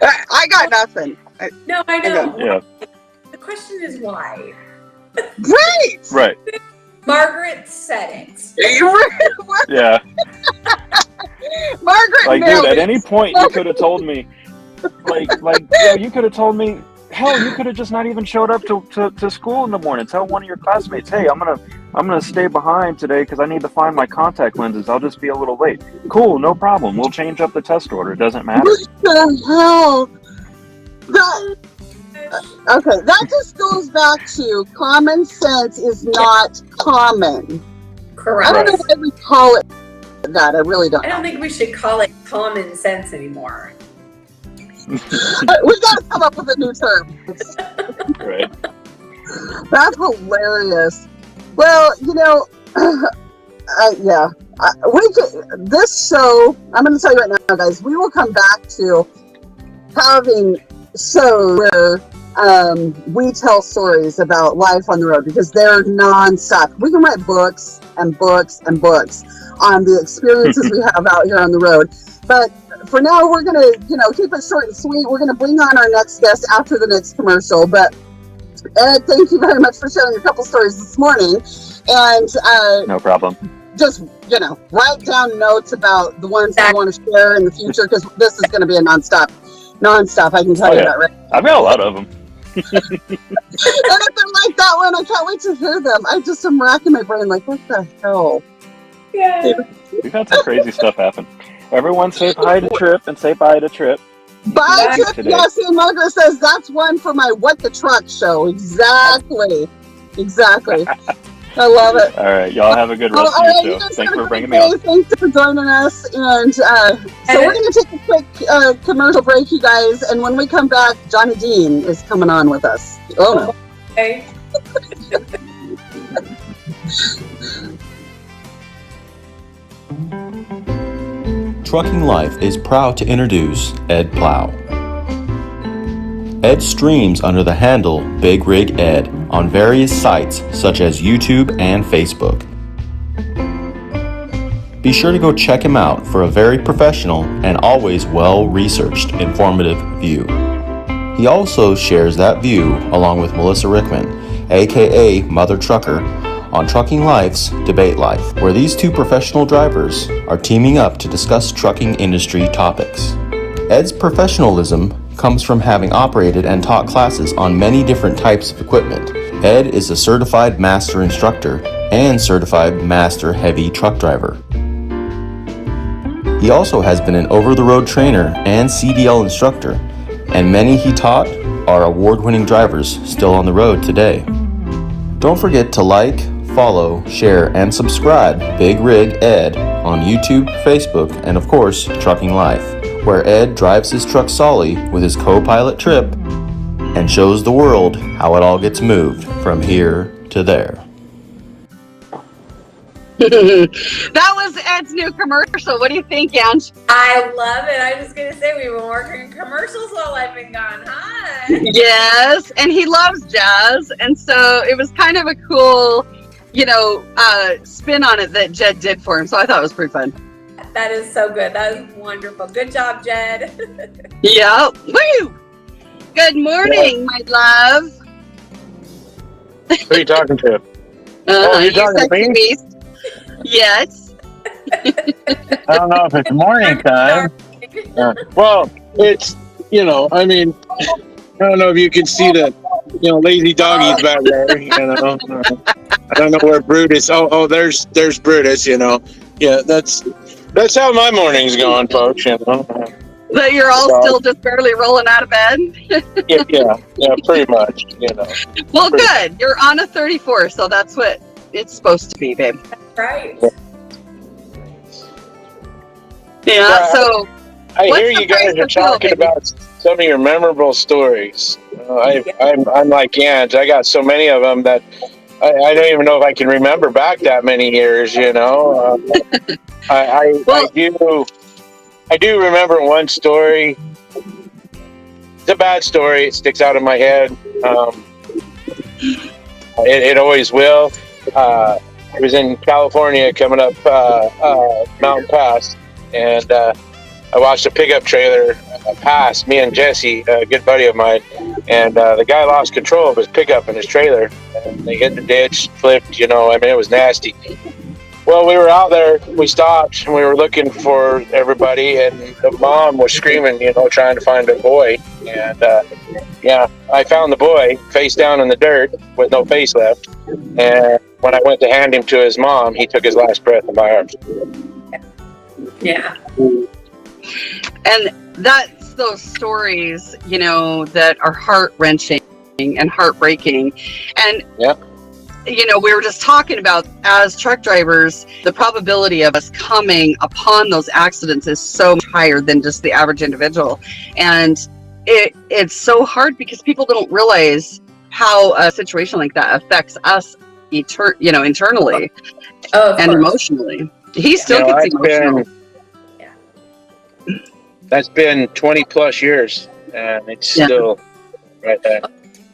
I got nothing.
No, I know.
Yeah.
The question is why.
Right.
Right.
Margaret said it.
Yeah.
Margaret
Like,
nailed
dude, at
it.
any point you could have told me, you could have told me, hell, you could have just not even showed up to school in the morning. Tell one of your classmates, hey, I'm gonna stay behind today because I need to find my contact lenses. I'll just be a little late. Cool, no problem. We'll change up the test order. It doesn't matter.
What the hell? Okay, that just goes back to common sense is not common.
Correct.
I don't know why we call it that. I really don't.
I don't think we should call it common sense anymore.
We gotta come up with a new term.
Right.
That's hilarious. Well, yeah. This show, I'm going to tell you right now, guys, we will come back to having shows where we tell stories about life on the road because they're non-stop. We can write books and books and books on the experiences we have out here on the road. But for now, we're going to, keep it short and sweet. We're going to bring on our next guest after the next commercial. But Ed, thank you very much for sharing a couple stories this morning. And
No problem.
just, write down notes about the ones I want to share in the future because this is going to be a nonstop. I can tell you that, right?
I've got a lot of them.
And if they're like that one, I can't wait to hear them. I just am racking my brain like, what the hell?
Yeah.
We've had some crazy stuff happen. Everyone say hi to Trip and say bye to Trip.
Bye, Trip. Yes, and Margaret says that's one for my What the Truck show. Exactly. I love it.
All right, y'all have a good rest of your show. Thanks for bringing me on.
Thanks for joining us. And so we're going to take a quick commercial break, you guys. And when we come back, Johnny Dean is coming on with us. Oh, no.
Okay.
Trucking Life is proud to introduce Ed Plow. Ed streams under the handle Big Rig Ed on various sites such as YouTube and Facebook. Be sure to go check him out for a very professional and always well-researched, informative view. He also shares that view along with Melissa Rickman, aka Mother Trucker, on Trucking Life's Debate Life, where these two professional drivers are teaming up to discuss trucking industry topics. Ed's professionalism comes from having operated and taught classes on many different types of equipment. Ed is a certified master instructor and certified master heavy truck driver. He also has been an over-the-road trainer and CDL instructor, and many he taught are award-winning drivers still on the road today. Don't forget to like, follow, share, and subscribe Big Rig Ed on YouTube, Facebook, and of course, Trucking Life, where Ed drives his truck Solly with his co-pilot Trip and shows the world how it all gets moved from here to there.
That was Ed's new commercial. What do you think, Ange?
I love it. I was just going to say, we've been working in commercials while I've been gone. Hi.
Yes, and he loves jazz, and so it was kind of a cool, spin on it that Jed did for him, so I thought it was pretty fun.
That is so good. That is wonderful. Good job, Jed.
Yep. Woo! Good morning, my love.
Who are you talking to? You're talking to me?
Beast. Yes.
I don't know if it's morning time. Well, it's, I don't know if you can see the, lazy doggies back there, I don't know where Brutus, there's Brutus, Yeah, that's how my morning's going, folks,
That you're all still just barely rolling out of bed?
Yeah, pretty much,
Well, good. You're on a 34, so that's what it's supposed to be, babe.
Right.
Yeah, so
I hear you guys are talking about some of your memorable stories. I'm like Ange. I got so many of them that I don't even know if I can remember back that many years. I do remember one story. It's a bad story. It sticks out in my head. It always will. I was in California coming up Mountain Pass, and I watched a pickup trailer pass, me and Jesse, a good buddy of mine, and the guy lost control of his pickup and his trailer. And they hit the ditch, flipped, it was nasty. Well, we were out there, we stopped, and we were looking for everybody, and the mom was screaming, trying to find a boy. And, I found the boy face down in the dirt with no face left. And when I went to hand him to his mom, he took his last breath in my arms.
Yeah.
And that's those stories, that are heart-wrenching and heartbreaking. And we were just talking about, as truck drivers, the probability of us coming upon those accidents is so much higher than just the average individual. And it's so hard because people don't realize how a situation like that affects us internally and emotionally. He still gets emotional.
That's been 20 plus years, and it's still right there.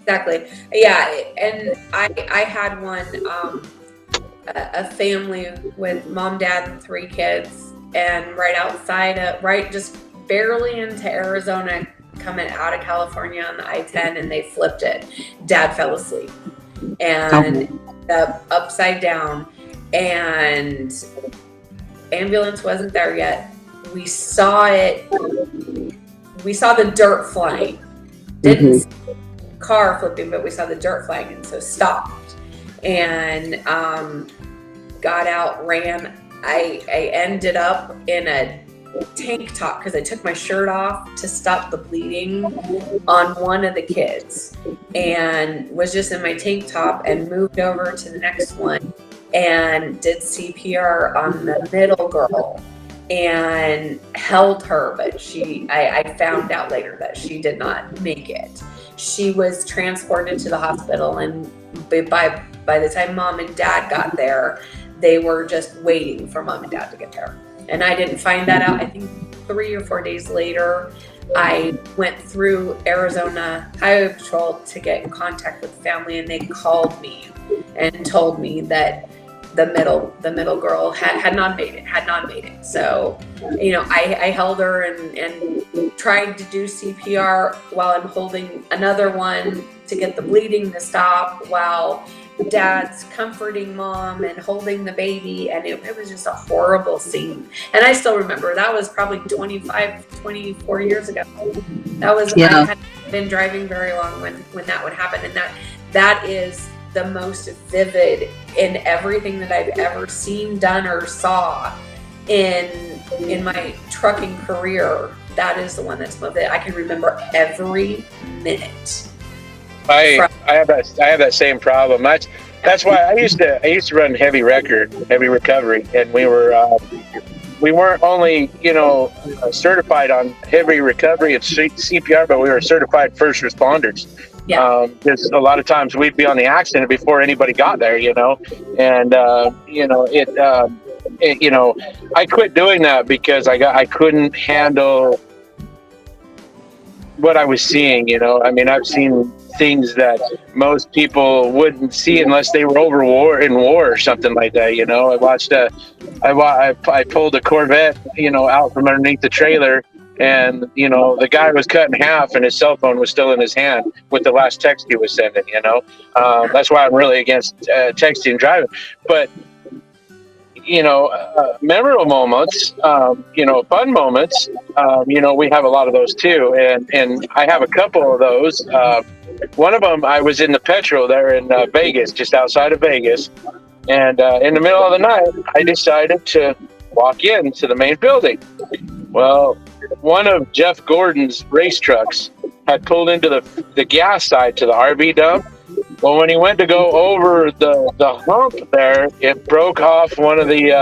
Exactly. Yeah, and I had one, a family with mom, dad, and 3 kids, and right outside just barely into Arizona, coming out of California on the I-10, and they flipped it. Dad fell asleep and upside down, and ambulance wasn't there yet. We saw it. We saw the dirt flying. Didn't see the car flipping, but we saw the dirt flying, and so stopped and got out, ran. I ended up in a tank top because I took my shirt off to stop the bleeding on one of the kids, and was just in my tank top and moved over to the next one and did CPR on the middle girl and held her, but I found out later that she did not make it. She was transported to the hospital, and by the time mom and dad got there, they were just waiting for mom and dad to get there. And I didn't find that out. I think 3 or 4 days later, I went through Arizona Highway Patrol to get in contact with the family, and they called me and told me that the middle girl had not made it. So, I held her and tried to do CPR while I'm holding another one to get the bleeding to stop, while dad's comforting mom and holding the baby. And it was just a horrible scene. And I still remember, that was probably 24 years ago. That was, I hadn't been driving very long when that would happen. And that is the most vivid in everything that I've ever seen, done, or saw in my trucking career. That is the one that's most vivid. I can remember every minute.
I have that same problem. That's why I used to run heavy recovery, and we weren't only certified on heavy recovery and CPR, but we were certified first responders. Yeah. Because a lot of times we'd be on the accident before anybody got there, and I quit doing that because I couldn't handle what I was seeing. I've seen things that most people wouldn't see unless they were in war or something like that. I watched I pulled a Corvette, out from underneath the trailer. And, the guy was cut in half, and his cell phone was still in his hand with the last text he was sending, That's why I'm really against texting and driving. But, memorable moments, fun moments, we have a lot of those too. And I have a couple of those. One of them, I was in the Petro there in Vegas, just outside of Vegas. And in the middle of the night, I decided to walk into the main building. Well, one of Jeff Gordon's race trucks had pulled into the gas side to the RV dump. Well, when he went to go over the hump there, it broke off one of the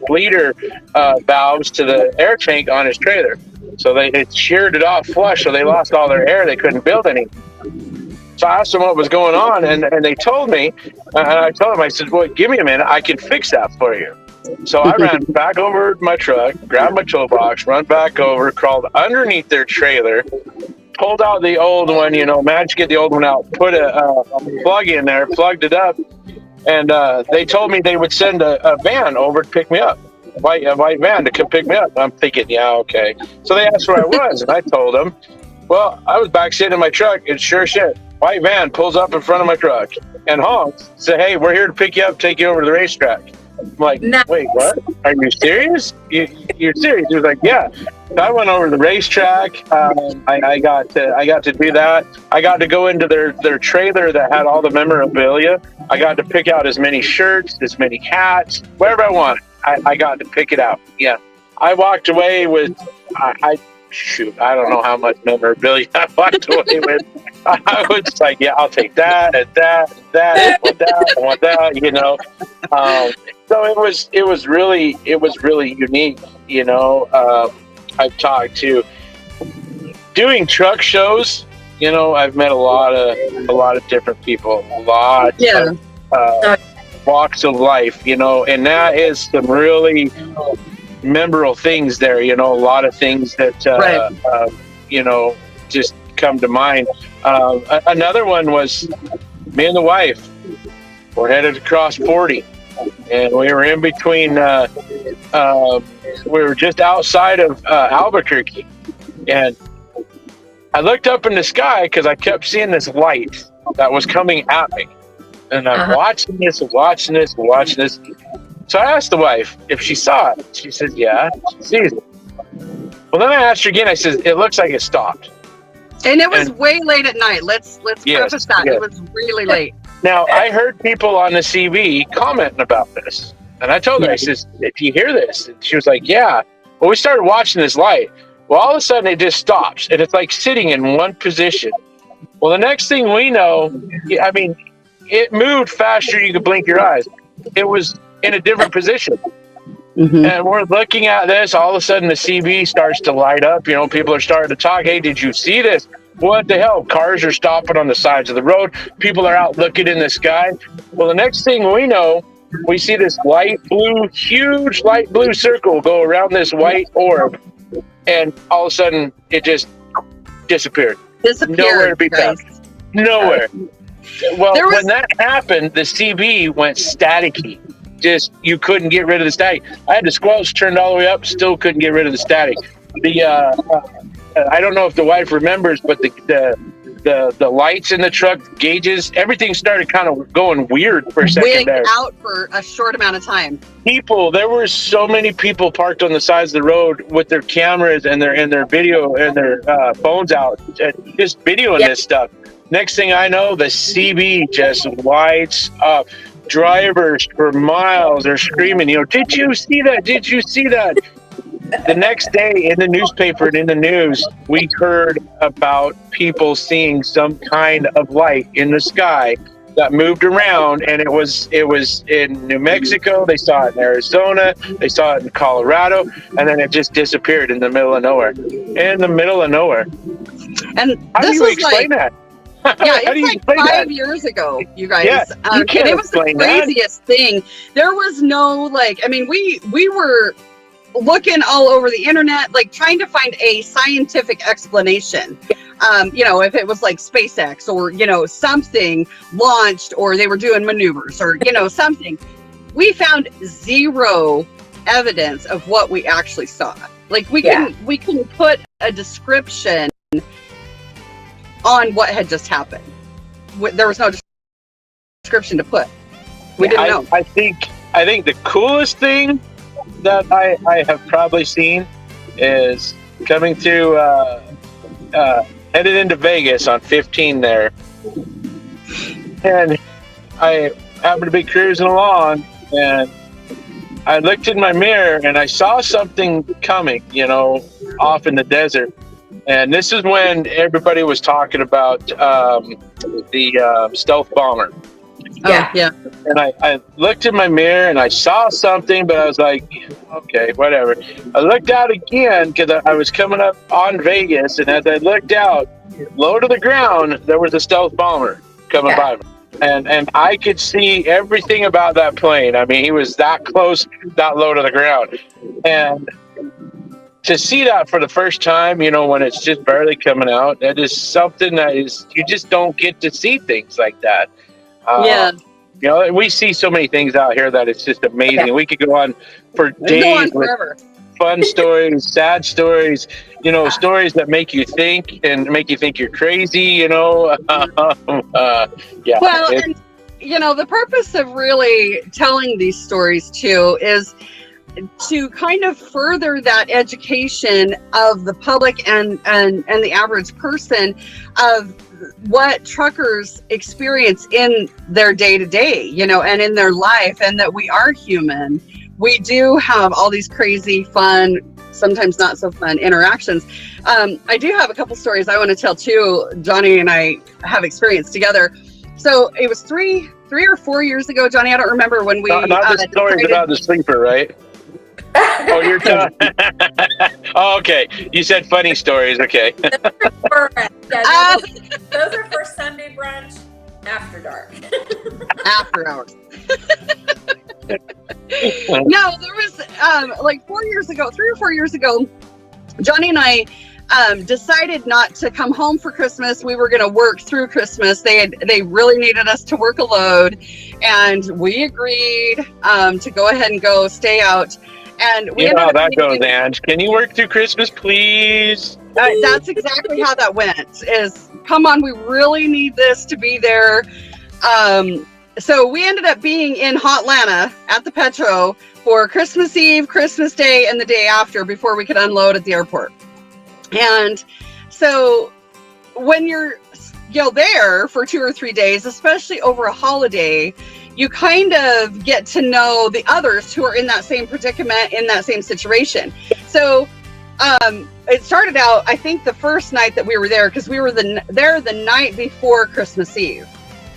bleeder valves to the air tank on his trailer. So it sheared it off flush, so they lost all their air. They couldn't build any. So I asked them what was going on, and they told me, and I told them, I said, well, give me a minute, I can fix that for you. So I ran back over to my truck, grabbed my toolbox, run back over, crawled underneath their trailer, pulled out the old one, managed to get the old one out, put a plug in there, plugged it up, and they told me they would send a van over to pick me up. white van to come pick me up. And I'm thinking, yeah, okay. So they asked where I was, and I told them, well, I was back sitting in my truck, and sure shit, white van pulls up in front of my truck and honks, said, hey, we're here to pick you up, take you over to the racetrack. I'm like, wait, what? Are you serious? You're serious? He was like, yeah. So I went over to the racetrack. I got to do that. I got to go into their trailer that had all the memorabilia. I got to pick out as many shirts, as many hats, whatever I wanted. I got to pick it out. Yeah. I walked away with, I don't know how much memorabilia I walked away with. I was just like, yeah, I'll take that and that and that. I want that, you know. So it was really unique, you know. I've talked to doing truck shows. You know, I've met a lot of different people, a lot of walks of life, you know, and that is some really memorable things there. You know, a lot of things that you know, just come to mind. Another one was me and the wife. We're headed across 40, and we were in between. We were just outside of Albuquerque, and I looked up in the sky because I kept seeing this light that was coming at me, and I'm watching this. So I asked the wife if she saw it. She said, "Yeah, she sees it." Well, then I asked her again. I said, "It looks like it stopped."
And it was way late at night. Let's preface that. Yes. It was really late.
Now, I heard people on the CB commenting about this. And I told her, I says, "If you hear this?" And she was like, "Yeah." Well, we started watching this light. Well, all of a sudden it just stops. And it's like sitting in one position. Well, the next thing we know, I mean, it moved faster than you could blink your eyes. It was in a different position. Mm-hmm. And we're looking at this. All of a sudden the CB starts to light up. You know, people are starting to talk. Hey, did you see this? What the hell? Cars are stopping on the sides of the road. People are out looking in the sky. Well, the next thing we know, we see this huge light blue circle go around this white orb. And all of a sudden, it just disappeared. Nowhere to be found. Nowhere. Well, when that happened, the CB went staticky. Just, you couldn't get rid of the static. I had the squelch turned all the way up, still couldn't get rid of the static. I don't know if the wife remembers, but the lights in the truck, gauges, everything started kind of going weird for a second there.
Out for a short amount of time.
There were so many people parked on the sides of the road with their cameras and their video and their phones out, just videoing this stuff. Next thing I know, the CB just lights up. Drivers for miles are screaming, you know, "Did you see that? Did you see that?" The next day in the newspaper and in the news, we heard about people seeing some kind of light in the sky that moved around, and it was in New Mexico. They saw it in Arizona. They saw it in Colorado, and then it just disappeared in the middle of nowhere. In the middle of nowhere.
And
how do you explain that?
Yeah, it's like 5 years ago, you guys.
Yeah, you can't
and it was the craziest thing. There was no, we were looking all over the internet, like trying to find a scientific explanation. You know, if it was like SpaceX or, you know, something launched or they were doing maneuvers or, you know, something. We found zero evidence of what we actually saw. Like we couldn't put a description on what had just happened. There was no description to put. We didn't know.
I think the coolest thing that I have probably seen is coming through headed into Vegas on 15 there, and I happened to be cruising along, and I looked in my mirror and I saw something coming, you know, off in the desert. And this is when everybody was talking about the stealth bomber.
Yeah.
And I looked in my mirror and I saw something, but I was like, okay, whatever. I looked out again because I was coming up on Vegas, and as I looked out, low to the ground, there was a stealth bomber coming by me. And I could see everything about that plane. I mean, he was that close, that low to the ground. And to see that for the first time, you know, when it's just barely coming out, that is something that is, you just don't get to see things like that. You know, we see so many things out here that it's just amazing.
Yeah.
We could go on for
Go on
days with
forever.
fun stories, sad stories, you know, stories that make you think and make you think you're crazy, you know. Yeah.
Well,
it-
and you know, the purpose of really telling these stories too is to kind of further that education of the public and the average person of what truckers experience in their day-to-day, you know, and in their life, and that we are human. We do have all these crazy, fun, sometimes not so fun interactions. I do have a couple stories I want to tell too. Johnny and I have experienced together. So it was three or 4 years ago, Johnny. I don't remember when we.
not the stories
decided-
about the sleeper, right? Oh, you're talking. Oh, okay. You said funny stories. Okay.
Yeah, those are for Sunday brunch after dark.
After hours. No, there was like 4 years ago, 3 or 4 years ago, Johnny and I decided not to come home for Christmas. We were going to work through Christmas. They really needed us to work a load, and we agreed to go ahead and go stay out. And we
You know how
ended up
that goes,
meeting-
Ange. Can you work through Christmas, please?
That's exactly how that went. Is come on, we really need this to be there. So we ended up being in Hotlanta at the Petro for Christmas Eve, Christmas Day, and the day after before we could unload at the airport. And so when you're there for 2 or 3 days, especially over a holiday, you kind of get to know the others who are in that same predicament, in that same situation. So it started out, I think, the first night that we were there, because we were there the night before Christmas Eve.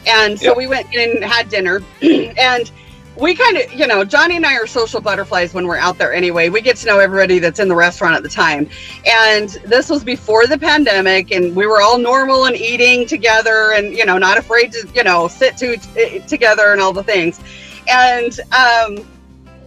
And so we went in and had dinner. And we kind of, you know, Johnny and I are social butterflies when we're out there anyway. We get to know everybody that's in the restaurant at the time. And this was before the pandemic, and we were all normal and eating together and, you know, not afraid to, you know, sit together and all the things. And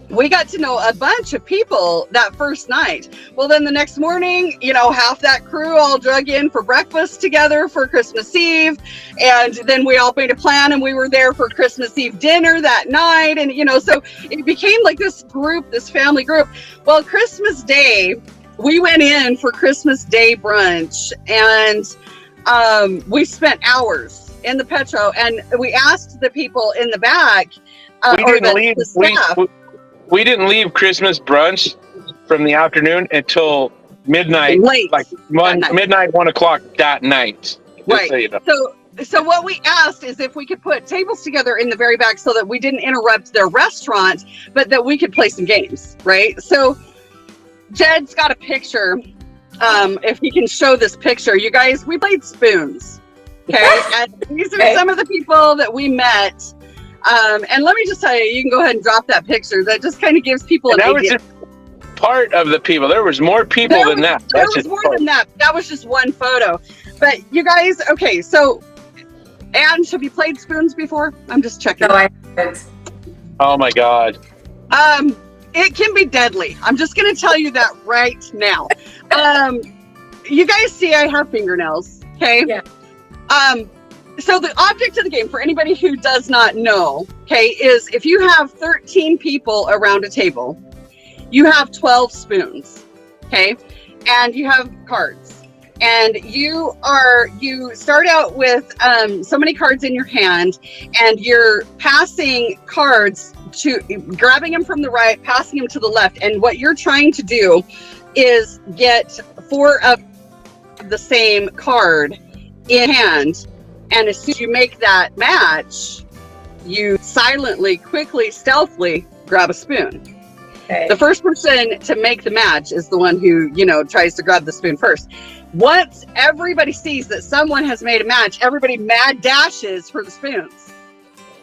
we got to know a bunch of people that first night. Well, then the next morning, you know, half that crew all drug in for breakfast together for Christmas Eve. And then we all made a plan, and we were there for Christmas Eve dinner that night. And, you know, so it became like this group, this family group. Well, Christmas Day, we went in for Christmas Day brunch, and we spent hours in the Petro, and we asked the people in the back, the staff.
We didn't leave Christmas brunch from the afternoon until midnight,
Late
like midnight, 1 o'clock that night.
Right.
So, you know.
So what we asked is if we could put tables together in the very back so that we didn't interrupt their restaurant, but that we could play some games, right? So Jed's got a picture. If he can show this picture, you guys, we played spoons. Okay. And these are some of the people that we met. And let me just tell you, you can go ahead and drop that picture. That just kind of gives people an idea.
Was just part of the people. There was more people than that.
There was more than that. That was just one photo. But you guys, okay, so, Anne, have you played spoons before? I'm just checking.
No, I haven't.
Oh my God.
It can be deadly. I'm just going to tell you that right now. You guys see I have fingernails, okay?
Yeah.
So the object of the game, for anybody who does not know, okay, is if you have 13 people around a table, you have 12 spoons, okay? And you have cards. And you start out with so many cards in your hand, and you're passing cards grabbing them from the right, passing them to the left. And what you're trying to do is get 4 of the same card in hand. And as soon as you make that match, you silently, quickly, stealthily grab a spoon.
Okay.
The first person to make the match is the one who, you know, tries to grab the spoon first. Once everybody sees that someone has made a match, everybody mad dashes for the spoons.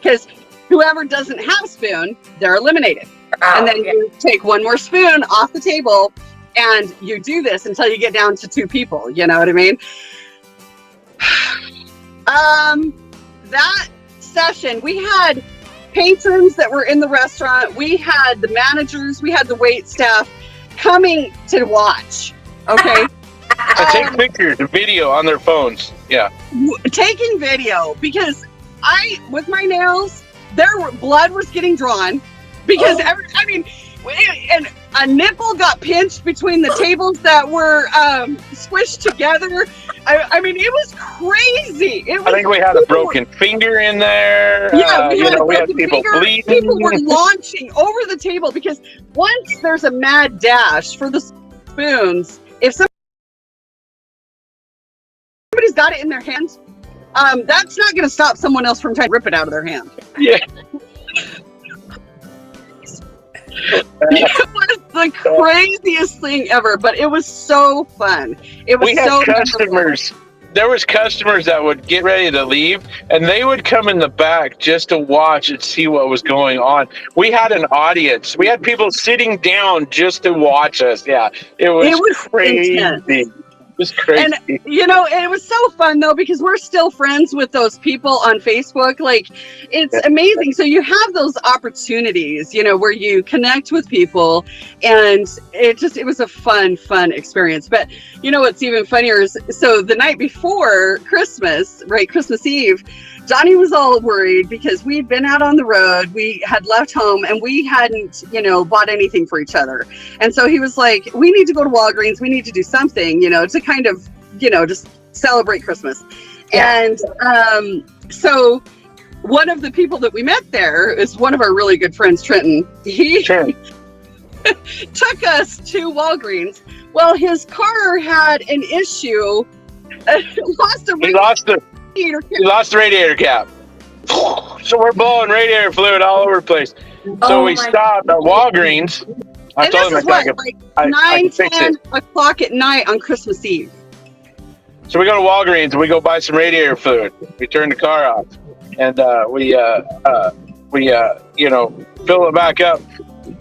Because whoever doesn't have a spoon, they're eliminated. And then you take one more spoon off the table, and you do this until you get down to 2 people. You know what I mean? That session, we had patrons that were in the restaurant, we had the managers, we had the wait staff coming to watch. Okay.
Take pictures and video on their phones. Yeah.
Taking video, because with my nails, their blood was getting drawn because and a nipple got pinched between the tables that were squished together. I mean, it was crazy.
I think we had a broken finger in there.
Yeah, we had
people bleeding.
People were launching over the table because once there's a mad dash for the spoons, if somebody's got it in their hands, that's not going to stop someone else from trying to rip it out of their hand.
Yeah.
It was the craziest thing ever, but it was so fun.
We had customers. There was customers that would get ready to leave, and they would come in the back just to watch and see what was going on. We had an audience. We had people sitting down just to watch us. Yeah, it was crazy. Intense. It was crazy.
And, it was so fun, though, because we're still friends with those people on Facebook. Like, it's amazing. So you have those opportunities, where you connect with people. And it was a fun experience. But, what's even funnier is, so the night before Christmas, right, Christmas Eve, Johnny was all worried because we'd been out on the road. We had left home and we hadn't, bought anything for each other. And so he was like, we need to go to Walgreens. We need to do something, to kind of, just celebrate Christmas. Yeah. And so one of the people that we met there is one of our really good friends, Trenton. He took us to Walgreens. Well, his car had an issue. He
lost the radiator cap. So we're blowing radiator fluid all over the place. So we stopped at Walgreens. I told him,
like 10 o'clock at night on Christmas Eve.
So we go to Walgreens and we go buy some radiator fluid. We turn the car off and we fill it back up.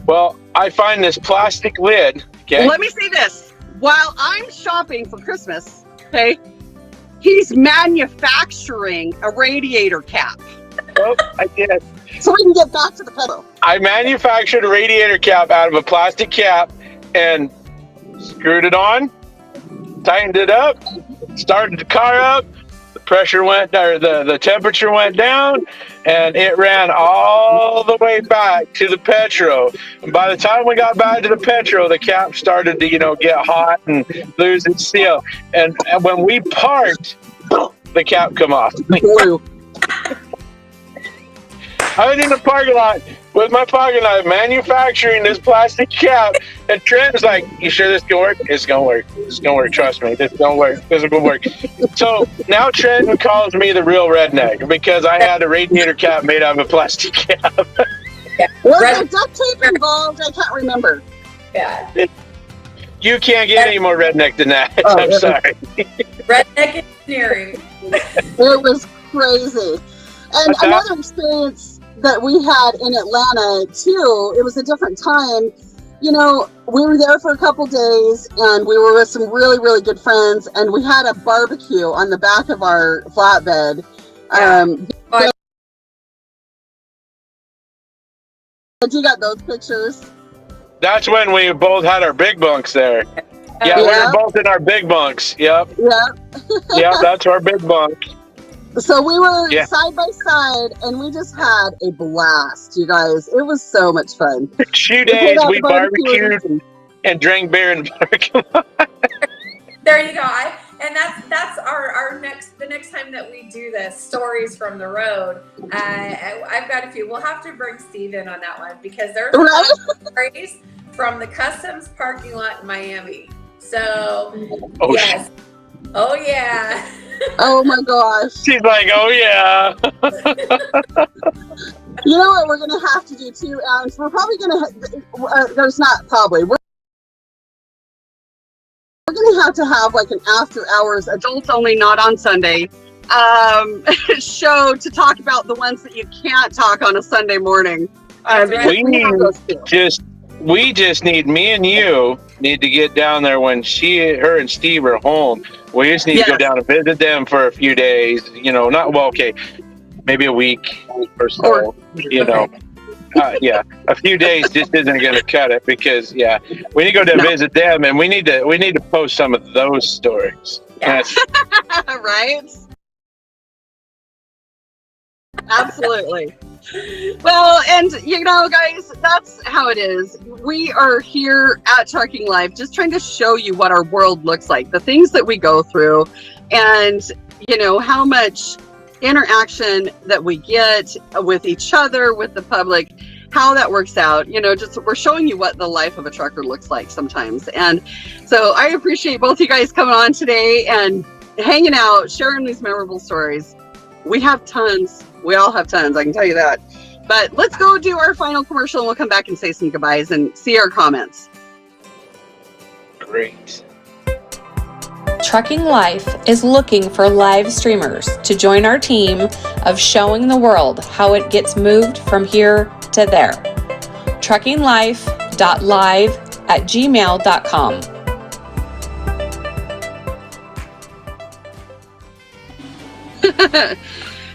Well, I find this plastic lid. Okay.
Let me say this. While I'm shopping for Christmas, okay, he's manufacturing a radiator cap.
Oh, I did.
So we can get back to the pedal.
I manufactured a radiator cap out of a plastic cap and screwed it on, tightened it up, started the car up. The pressure went, or the temperature went down, and it ran all the way back to the Petro. And by the time we got back to the Petro, the cap started to, get hot and lose its seal. And when we parked, the cap come off. I was in the parking lot with my pocket knife manufacturing this plastic cap, and Trent's like, you sure this can work? It's gonna work. It's gonna work. Trust me. This is gonna work. This is gonna work. So now Trent calls me the real redneck because I had a radiator cap made out of a plastic cap.
Was there duct tape involved? I can't remember.
Yeah.
You can't get any more redneck than that. Oh, I'm sorry.
Redneck engineering.
It was crazy. And another experience that we had in Atlanta too, it was a different time. We were there for a couple days and we were with some really, really good friends, and we had a barbecue on the back of our flatbed. You got those pictures?
That's when we both had our big bunks there. Yeah, we were both in our big bunks. Yep. Yep, that's our big bunk.
So we were side by side, and we just had a blast, you guys. It was so much fun.
2 days we barbecued and drank beer in the parking lot.
There you go. And that's the next time that we do the stories from the road. I've got a few. We'll have to bring Steve in on that one because there's a lot of stories from the customs parking lot in Miami. So yes. Oh yeah.
Oh my gosh.
She's like, oh yeah.
You know what we're going to have to do too, Alex? We're probably going to, there's not probably, we're going to have like an after hours, adults only, not on Sunday, show to talk about the ones that you can't talk on a Sunday morning.
We just need, me and you need to get down there when her and Steve are home. We just need to go down and visit them for a few days, maybe a week or so, a few days just isn't going to cut it because, we need to go visit them, and we need to post some of those stories.
Yeah. Right? Absolutely. Well, and you know, guys, that's how it is. We are here at Trucking Life just trying to show you what our world looks like, the things that we go through, and you know, how much interaction that we get with each other, with the public, how that works out. You know, just we're showing you what the life of a trucker looks like sometimes. And so I appreciate both you guys coming on today and hanging out, sharing these memorable stories. We have tons. We all have tons, I can tell you that. But let's go do our final commercial and we'll come back and say some goodbyes and see our comments.
Great.
Trucking Life is looking for live streamers to join our team of showing the world how it gets moved from here to there. truckinglife.live@gmail.com.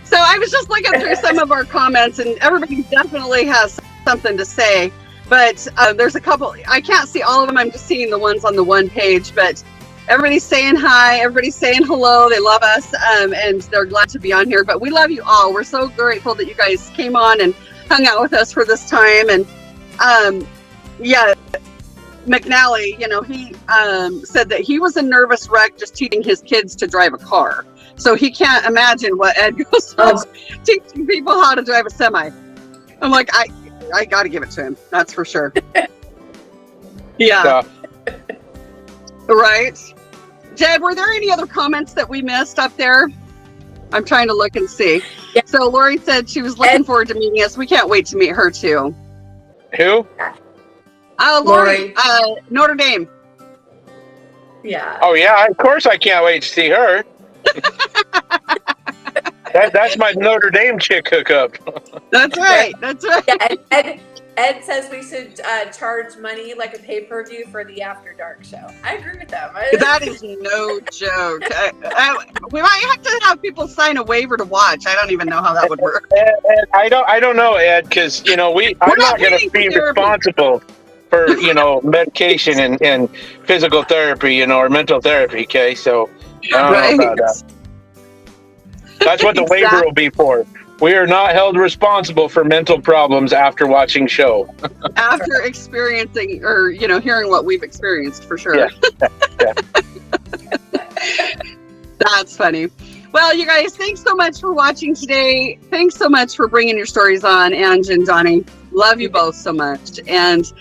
So I was just looking through some of our comments, and everybody definitely has something to say. But there's a couple. I can't see all of them. I'm just seeing the ones on the one page. But everybody's saying hi. Everybody's saying hello. They love us, and they're glad to be on here. But we love you all. We're so grateful that you guys came on and hung out with us for this time. And yeah, McNally, you know, he said that he was a nervous wreck just teaching his kids to drive a car. So he can't imagine what Ed goes through teaching people how to drive a semi. I'm like, I got to give it to him. That's for sure. Yeah. Right. Jed, were there any other comments that we missed up there? I'm trying to look and see.
Yeah.
So Lori said she was looking forward to meeting us. We can't wait to meet her too.
Who?
Lori, Notre Dame.
Yeah.
Oh yeah, of course I can't wait to see her. That's my Notre Dame chick hookup.
That's right. That's right.
Yeah, Ed says we should charge money like a pay-per-view for the After Dark show. I agree with them.
That is no joke. We might have to have people sign a waiver to watch. I don't even know how that would work.
Ed, I don't know, Ed, because you know I'm not going to be responsible for medication and physical therapy, or mental therapy. Okay, so I don't know about that. That's what the waiver will be for. We are not held responsible for mental problems after watching show.
After experiencing or, hearing what we've experienced, for sure.
Yeah.
That's funny. Well, you guys, thanks so much for watching today. Thanks so much for bringing your stories on, Ange and Donnie. Love you both so much. And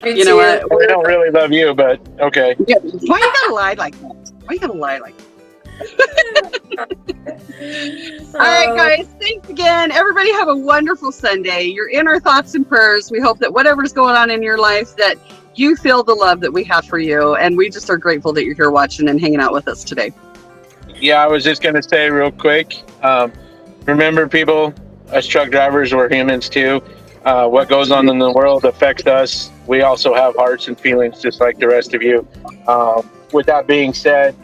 you know what?
We don't really love you, but okay.
Yeah. Why you gotta lie like that? Why you gotta lie like that? All right, guys, thanks again. Everybody have a wonderful Sunday. You're in our thoughts and prayers. We hope that whatever's going on in your life, that you feel the love that we have for you. And we just are grateful that you're here watching and hanging out with us today.
Yeah, I was just going to say real quick, remember people, us truck drivers, we're humans too. What goes on in the world affects us. We also have hearts and feelings just like the rest of you. With that being said,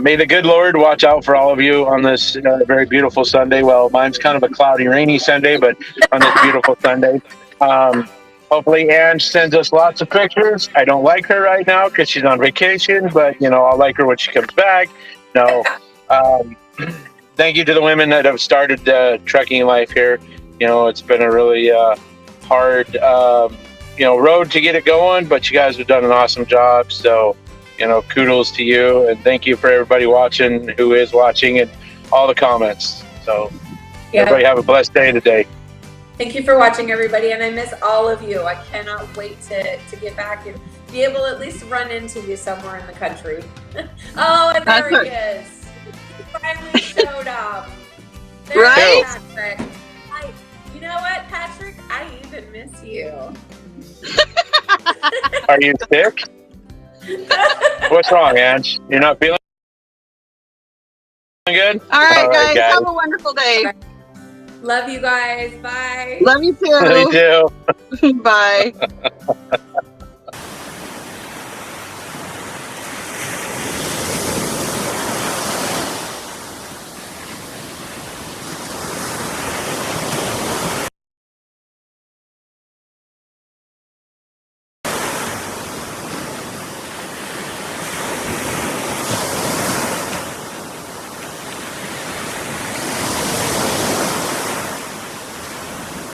may the good Lord watch out for all of you on this very beautiful Sunday. Well, mine's kind of a cloudy, rainy Sunday, but on this beautiful Sunday. Hopefully Ange sends us lots of pictures. I don't like her right now because she's on vacation, but, I'll like her when she comes back. Thank you to the women that have started Trucking Life here. It's been a really hard, road to get it going, but you guys have done an awesome job. So, kudos to you, and thank you for everybody watching who is watching and all the comments. So everybody have a blessed day today.
Thank you for watching, everybody, and I miss all of you. I cannot wait to get back and be able to at least run into you somewhere in the country. Oh, and there he is. He finally showed up. There's
Right?
Patrick. You know what, Patrick? I even miss you.
Are you sick? What's wrong, Ange? You're not feeling good?
All right, guys. Have a wonderful day.
Love you guys. Bye.
Love you too.
Me too.
Bye.